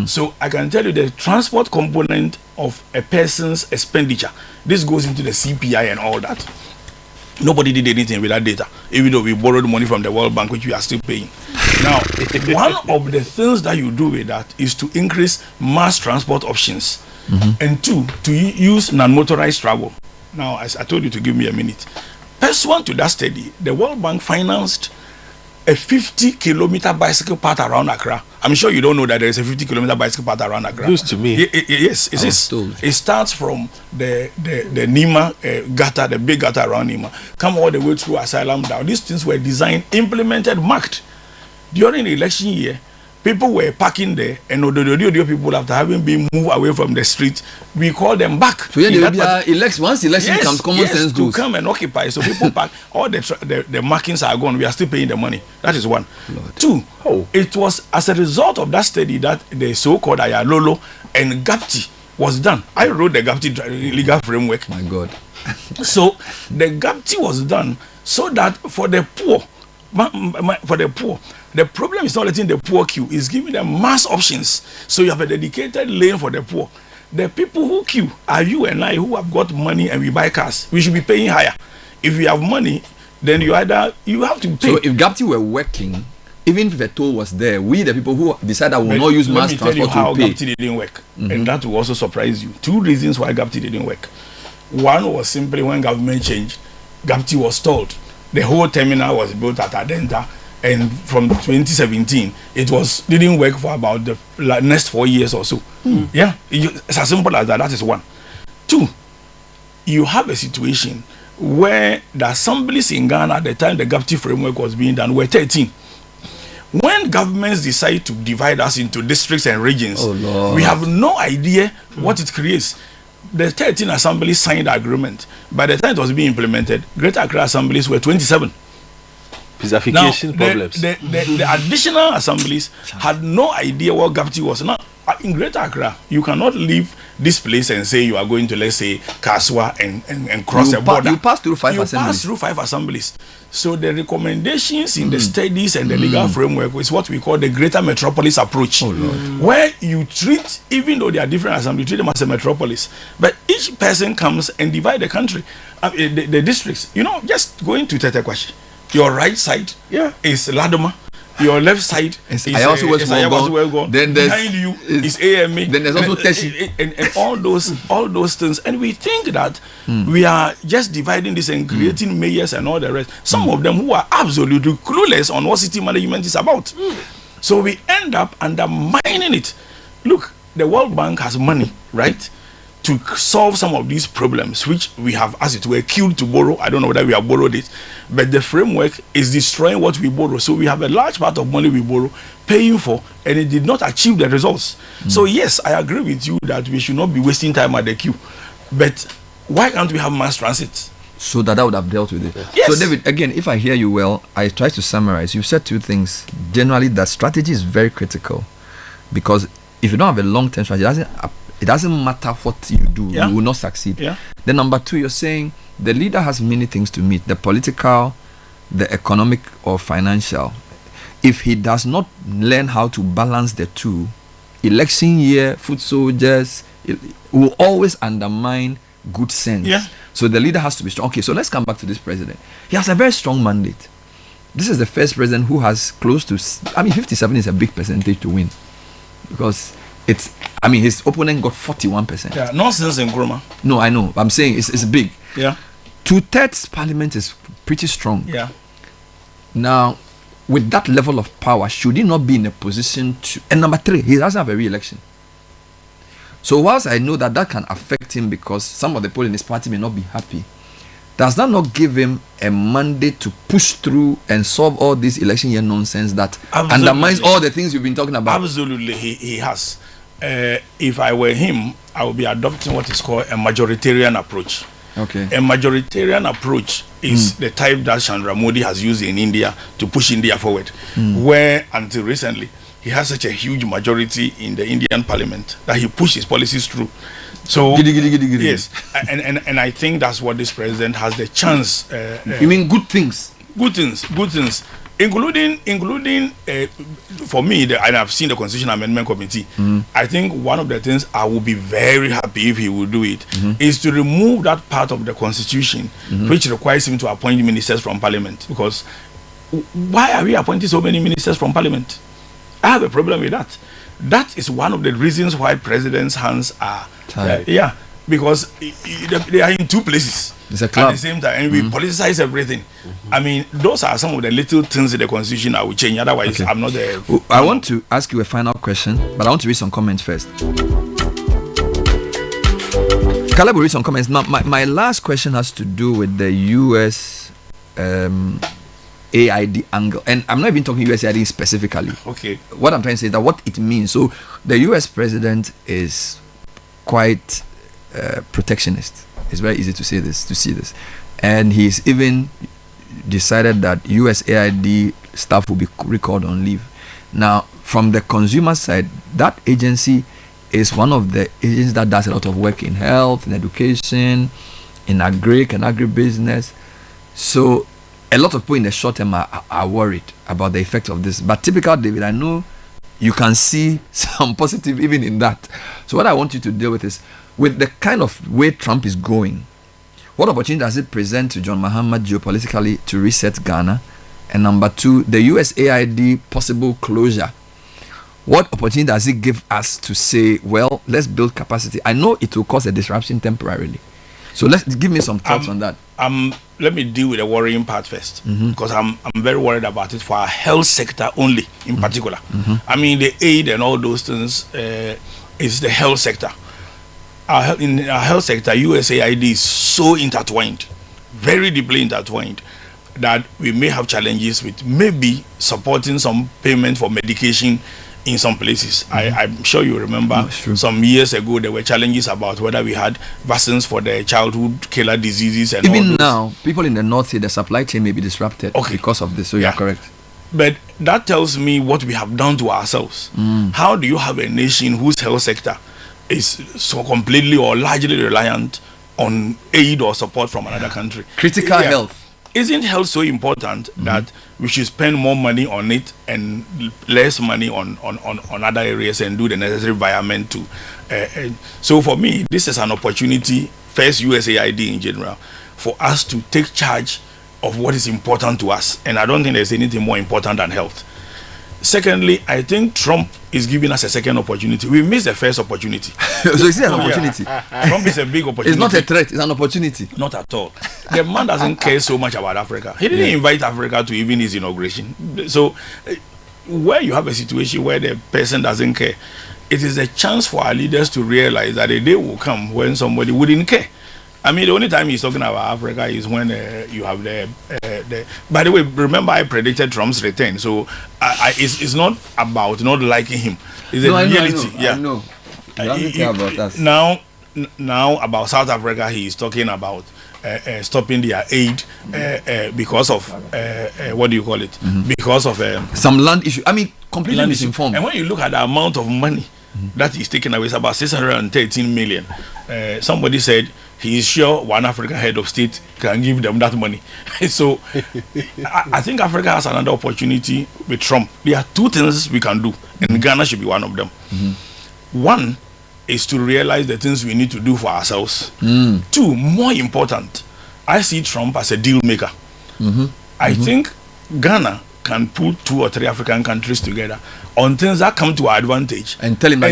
So I can tell you the transport component of a person's expenditure. This goes into the CPI and all that. Nobody did anything with that data, even though we borrowed money from the World Bank, which we are still paying. Now, one of the things that you do with that is to increase mass transport options, and two, to use non-motorized travel. Now, as I told you to give me a minute, pursuant to that study, the World Bank financed a 50-kilometer bicycle path around Accra. I'm sure you don't know that there is a 50-kilometer bicycle path around Accra. News to me. Yes, it is. It starts from the Nima gutter, the big gutter around Nima, come all the way through Asylum down. These things were designed, implemented, marked. During the election year, people were parking there, and the people, after having been moved away from the street, we call them back. So once election comes, common sense to goes. Come and occupy. So people park. All the markings are gone. We are still paying the money. That is one. Lord. Two. It was as a result of that study that the so-called Ayalolo and GAPTI was done. I wrote the GAPTI legal framework. My God. So the GAPTI was done so that for the poor, the problem is not letting the poor queue, it's giving them mass options. So you have a dedicated lane for the poor. The people who queue are you and I who have got money and we buy cars. We should be paying higher. If we have money, then you have to pay. So if GAPTI were working, even if the toll was there, we the people who decided will not use mass transport will pay. Let me tell you how GAPTI didn't work. And that will also surprise you. Two reasons why GAPTI didn't work. One was simply when government changed, GAPTI was stalled. The whole terminal was built at Adenta. And from 2017, it didn't work for about the next 4 years or so. Yeah, it's as simple as that. That is one. Two, you have a situation where the assemblies in Ghana at the time the GAPTI framework was being done were 13. When governments decide to divide us into districts and regions, we have no idea what it creates. The 13 assemblies signed the agreement. By the time it was being implemented, Greater Accra assemblies were 27. Pacification problems. The additional assemblies had no idea what GAPTI was. Now, in Greater Accra, you cannot leave this place and say you are going to, let's say, Kaswa and cross the border. You pass through five assemblies. Pass through 5 assemblies. So the recommendations in the studies and the legal framework is what we call the greater metropolis approach, where you treat, even though they are different assemblies, you treat them as a metropolis. But each person comes and divide the country, the districts. Just going to Tetekwashi. Your right side is Ladoma. Your left side is Ayawasu. Then behind you is AMA. Then there's also Teshi. And all those things. And we think that we are just dividing this and creating mayors and all the rest. Some of them who are absolutely clueless on what city management is about. So we end up undermining it. Look, the World Bank has money, right, to solve some of these problems, which we have, as it were, killed to borrow. I don't know whether we have borrowed it, but the framework is destroying what we borrow. So we have a large part of money we borrow, paying for, and it did not achieve the results. So yes, I agree with you that we should not be wasting time at the queue. But why can't we have mass transit? So that would have dealt with it. Yes. So David, again, if I hear you well, I try to summarize. You've said two things. Generally, that strategy is very critical, because if you don't have a long-term strategy, it doesn't matter what you do, you will not succeed. Then number two, you're saying the leader has many things to meet: the political, the economic or financial. If he does not learn how to balance the two, election year, foot soldiers, it will always undermine good sense. So the leader has to be strong. Okay, so let's come back to this president. He has a very strong mandate. This is the first president who has close to, 57 is a big percentage to win, because his opponent got 41%. Yeah, nonsense in Nkrumah. No, I know. I'm saying it's big. Yeah. 2/3 parliament is pretty strong. Yeah. Now, with that level of power, should he not be in a position to... And number three, he doesn't have a re-election. So whilst I know that can affect him because some of the people in his party may not be happy, does that not give him a mandate to push through and solve all this election year nonsense that undermines all the things you've been talking about? Absolutely, he has. if I were him, I would be adopting what is called a majoritarian approach. Okay. A majoritarian approach is the type that Chandra Modi has used in India to push India forward, where until recently he has such a huge majority in the Indian parliament that he pushed his policies through. So yes, and I think that's what this president has the chance. You mean good things? Good things, including for me, and I've seen the Constitution Amendment Committee. I think one of the things I would be very happy if he would do it is to remove that part of the Constitution which requires him to appoint ministers from Parliament. Because why are we appointing so many ministers from Parliament? I have a problem with that. That is one of the reasons why presidents' hands are tied. Because they are in two places It's a club. at the same time, and we politicize everything. I mean, those are some of the little things in the Constitution I will change. Otherwise, I'm not there. I want to ask you a final question, but I want to read some comments first. Caleb will read some comments. Now, my last question has to do with the US AID angle, and I'm not even talking US AID specifically. Okay. What I'm trying to say is that what it means. So the US president is quite protectionist. It's very easy to see this, and he's even decided that US AID staff will be recalled on leave. Now, from the consumer side, that agency is one of the agencies that does a lot of work in health, in education, in agribusiness. So a lot of people in the short term are worried about the effect of this. But typical David, I know you can see some positive even in that. So what I want you to deal with is, with the kind of way Trump is going, what opportunity does it present to John Mahama geopolitically to reset Ghana? And number two, the USAID possible closure. What opportunity does it give us to say, well, let's build capacity? I know it will cause a disruption temporarily. So give me some thoughts on that. Let me deal with the worrying part first, because I'm very worried about it for our health sector only, in particular. I mean, the aid and all those things is the health sector. In our health sector, USAID is so intertwined, very deeply intertwined, that we may have challenges with maybe supporting some payment for medication in some places. I'm sure you remember some years ago there were challenges about whether we had vaccines for the childhood killer diseases and even all those. Now people in the north say the supply chain may be disrupted because of this. So you're correct. But that tells me what we have done to ourselves. How do you have a nation whose health sector is so completely or largely reliant on aid or support from another country? Critical health. Isn't health so important that we should spend more money on it and less money on other areas and do the necessary environment to so for me, this is an opportunity, first USAID in general, for us to take charge of what is important to us, and I don't think there's anything more important than health. Secondly, I think Trump is giving us a second opportunity. We missed the first opportunity. So it's an opportunity. Trump is a big opportunity. It's not a threat, it's an opportunity. Not at all. The man doesn't care so much about Africa. He didn't invite Africa to even his inauguration. So where you have a situation where the person doesn't care, it is a chance for our leaders to realize that a day will come when somebody wouldn't care. I mean, the only time he's talking about Africa is when you have the. By the way, remember I predicted Trump's return, so it's not about not liking him. It's a reality. I know. You don't care about us. Now about South Africa, he is talking about stopping their aid because of what do you call it? Because of some land issue. I mean, completely misinformed. And when you look at the amount of money that is taken away, it's about 613 million. Somebody said he is sure one African head of state can give them that money. So I think Africa has another opportunity with Trump. There are two things we can do, and Ghana should be one of them. One is to realize the things we need to do for ourselves. Two, more important, I see Trump as a deal maker. I think Ghana can pull 2 or 3 African countries together on things that come to our advantage and tell him that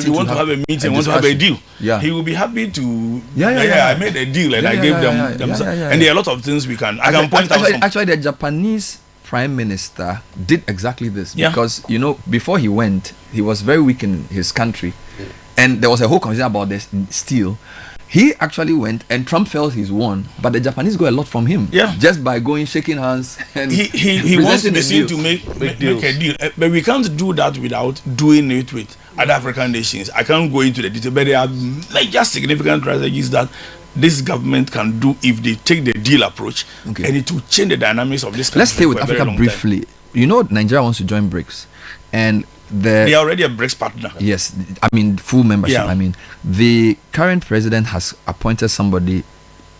we want to have a meeting, want to have a deal. He will be happy to. I made a deal and I gave them. And there are a lot of things I can point out. Actually, the Japanese Prime Minister did exactly this because before he went, he was very weak in his country, and there was a whole conversation about this steel. he actually went, and Trump felt he's won, but the Japanese got a lot from him. Yeah. Just by going, shaking hands, and he wants to be seen to make a deal. But we can't do that without doing it with other African nations. I can't go into the detail, but there are major significant strategies that this government can do if they take the deal approach, and it will change the dynamics of this country. Let's stay with Africa briefly. You know, Nigeria wants to join BRICS, and they are already a BRICS partner. Yes, I mean full membership. Yeah. I mean, the current president has appointed somebody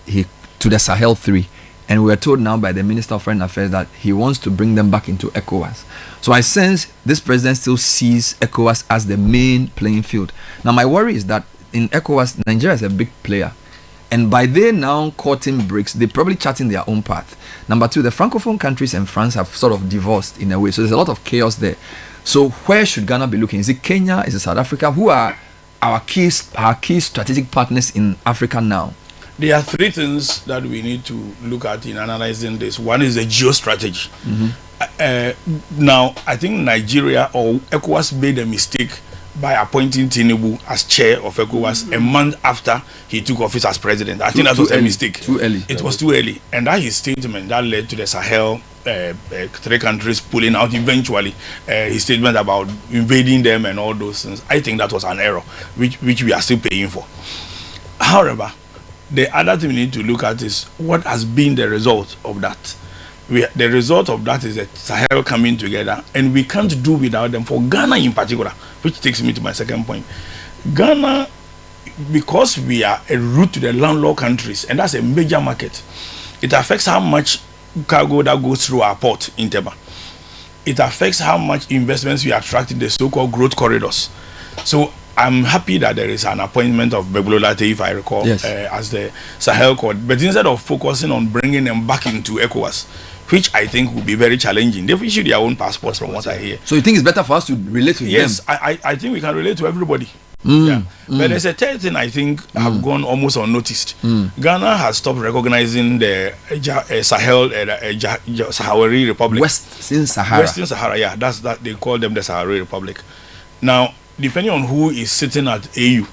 to the Sahel 3, and we are told now by the Minister of Foreign Affairs that he wants to bring them back into ECOWAS. So I sense this president still sees ECOWAS as the main playing field. Now my worry is that in ECOWAS, Nigeria is a big player, and by they now courting BRICS, they're probably charting their own path. Number two, the Francophone countries and France have sort of divorced in a way, so there's a lot of chaos there. So where should Ghana be looking? Is it Kenya? Is it South Africa? Who are our key strategic partners in Africa now? There are three things that we need to look at in analyzing this. One is the geostrategy. Now, I think Nigeria or ECOWAS made a mistake by appointing Tinubu as chair of ECOWAS a month after he took office as president. I think that was a mistake. Too early. It was too early. And that his statement that led to the Sahel, three countries pulling out eventually, his statement about invading them and all those things, I think that was an error, which we are still paying for. However, the other thing we need to look at is what has been the result of that. The result of that is that Sahel coming together, and we can't do without them. For Ghana in particular, which takes me to my second point. Ghana, because we are a route to the landlocked countries, and that's a major market, it affects how much cargo that goes through our port in Tema. It affects how much investments we attract in the so-called growth corridors. So I'm happy that there is an appointment of Begbolate, if I recall, yes, as the Sahel Court. But instead of focusing on bringing them back into ECOWAS, which I think will be very challenging, they've issued their own passports from what I hear. So you think it's better for us to relate to them? Yes, I think we can relate to everybody. But there's a third thing I think have gone almost unnoticed. Ghana has stopped recognizing the Sahel, Sahrawi Republic. Western Sahara. Western Sahara, yeah, that's that they call them the Sahrawi Republic. Now, depending on who is sitting at AU,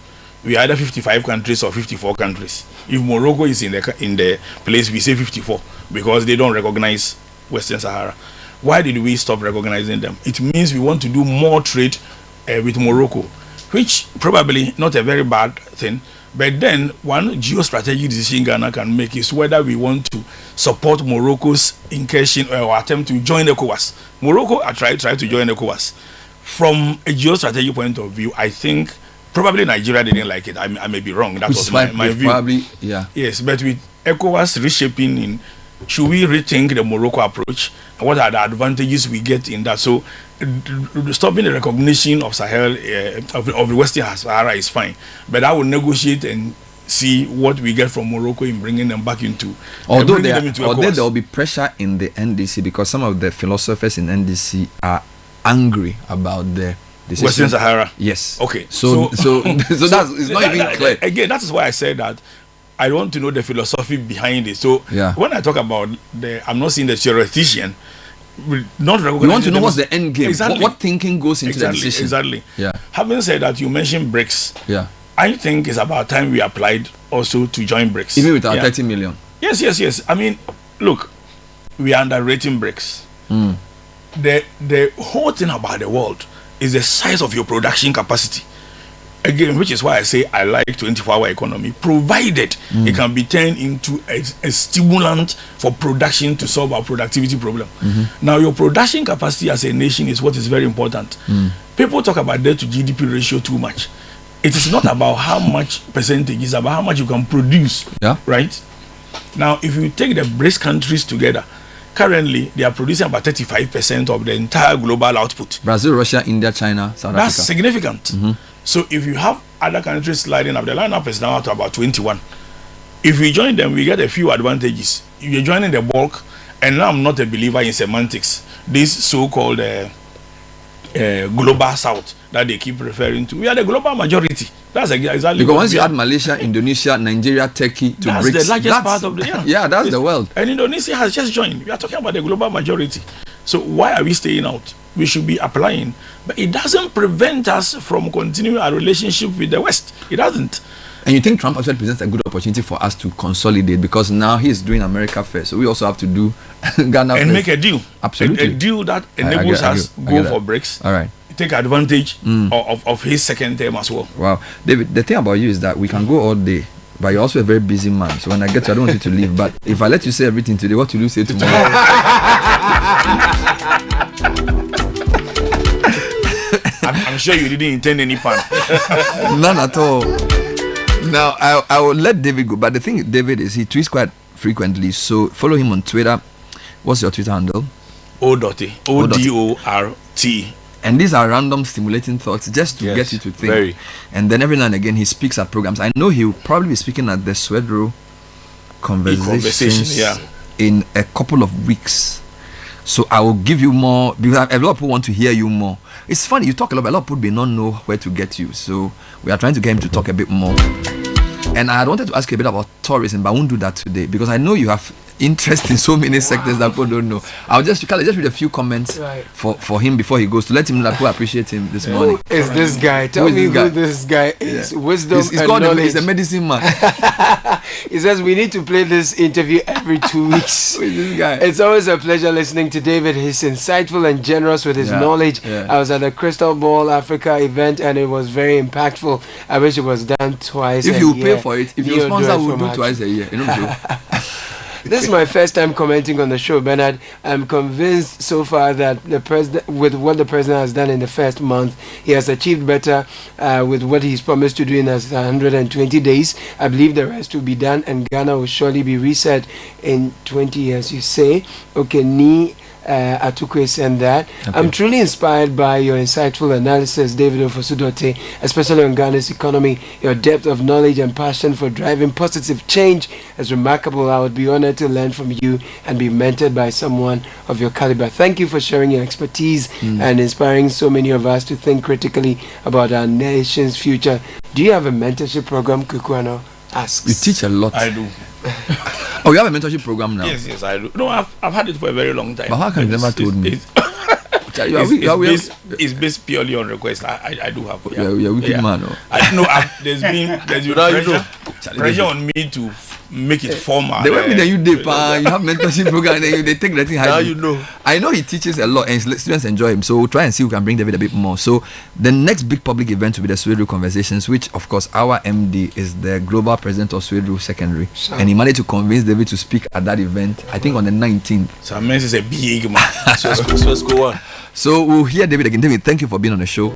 we are either 55 countries or 54 countries. If Morocco is in the place, we say 54 because they don't recognize Western Sahara. Why did we stop recognizing them? It means we want to do more trade with Morocco, which probably not a very bad thing. But then one geostrategic decision Ghana can make is whether we want to support Morocco's incursion or attempt to join ECOWAS. Morocco tried to join ECOWAS. From a geostrategic point of view, I think probably Nigeria didn't like it. I may be wrong. That was my view. Probably, yeah. Yes, but with ECOWAS reshaping, should we rethink the Morocco approach? And what are the advantages we get in that? So, stopping the recognition of Sahel, of the Western Sahara is fine. But I will negotiate and see what we get from Morocco in bringing them back into. Although there will be pressure in the NDC because some of the philosophers in NDC are angry about the decision. Western Sahara. Yes. Okay. So that's it's not even clear. Again, that is why I said that I want to know the philosophy behind it. So when I talk about I'm not seeing the theoretician, not recognizing. We want to know what's the end game. Exactly. What thinking goes into the decision. Exactly. Yeah. Having said that, you mentioned BRICS. Yeah. I think it's about time we applied also to join BRICS. Even with our 30 million. Yes. I mean, look, we are underrating BRICS. The whole thing about the world is the size of your production capacity. Again, which is why I say I like 24-hour economy, provided it can be turned into a stimulant for production to solve our productivity problem. Now, your production capacity as a nation is what is very important. People talk about debt to GDP ratio too much. It is not about how much percentage, it's about how much you can produce. Yeah. Right? Now, if you take the BRICS countries together, currently they are producing about 35% of the entire global output. Brazil, Russia, India, China, South Africa. That's significant. So if you have other countries sliding up, the lineup is now to about 21. If we join them, we get a few advantages. You're joining the bulk, and now I'm not a believer in semantics. This so-called global south that they keep referring to. We are the global majority. That's exactly because once you add Malaysia, Indonesia, Nigeria, Turkey to that's BRICS, the largest part of the that's the world. And Indonesia has just joined. We are talking about the global majority. So why are we staying out? We should be applying, but it doesn't prevent us from continuing our relationship with the West. It doesn't. And you think Trump actually presents a good opportunity for us to consolidate, because now he's doing America first, so we also have to do Ghana and first. make a deal. Absolutely. A deal that enables us go for BRICS. All right. Take advantage of his second term as well. Wow. David, the thing about you is that we can go all day, but you're also a very busy man. So when I get to, I don't want you to leave. But if I let you say everything today, what will you say tomorrow? I'm sure you didn't intend any pun. None at all. Now, I will let David go. But the thing with David is he tweets quite frequently. So follow him on Twitter. What's your Twitter handle? Odote. O-D-O-R-T. And these are random stimulating thoughts just to get you to think. Very. And then every now and again he speaks at programs. I know he'll probably be speaking at the Swedro conversations in a couple of weeks. So I will give you more, because a lot of people want to hear you more. It's funny, you talk a lot, but a lot of people may not know where to get you. So we are trying to get him to talk a bit more. And I wanted to ask you a bit about tourism, but I won't do that today because I know you have interest in so many sectors that people don't know. I'll just read a few comments for him before he goes, to let him know that people appreciate him this morning. Who is this guy? Tell me who this guy is. Wisdom and knowledge. He's a medicine man. He says we need to play this interview every 2 weeks. Who is this guy? It's always a pleasure listening to David. He's insightful and generous with his knowledge. I was at the Crystal Ball Africa event and it was very impactful. I wish it was done twice. If you pay for it, if your sponsor will do twice a year, you know. This is my first time commenting on the show, Bernard. I'm convinced so far that the president, with what the president has done in the first month, he has achieved better with what he's promised to do in 120 days. I believe the rest will be done, and Ghana will surely be reset in 20 years. You say, okay, Ni Atukwe send that. Okay. I'm truly inspired by your insightful analysis, David Ofosu-Dorte, especially on Ghana's economy. Your depth of knowledge and passion for driving positive change is remarkable. I would be honored to learn from you and be mentored by someone of your caliber. Thank you for sharing your expertise and inspiring so many of us to think critically about our nation's future. Do you have a mentorship program, Kukwano asks? You teach a lot. I do. Oh, you have a mentorship program now? Yes, I do. No, I've had it for a very long time. But how can you never told me? It's based purely on request. I do have. Yeah, you're a wicked man. No? I know. There's been pressure on me to make it formal. They went with the you have mentorship program and they take the thing high. Now you know. I know he teaches a lot and students enjoy him. So we'll try and see if we can bring David a bit more. So the next big public event will be the Swedru Conversations, which of course our MD is the global president of Swedru Secondary. And he managed to convince David to speak at that event, I think on the 19th. So Men's is a big man. So let's go on. So we'll hear David again. David, thank you for being on the show.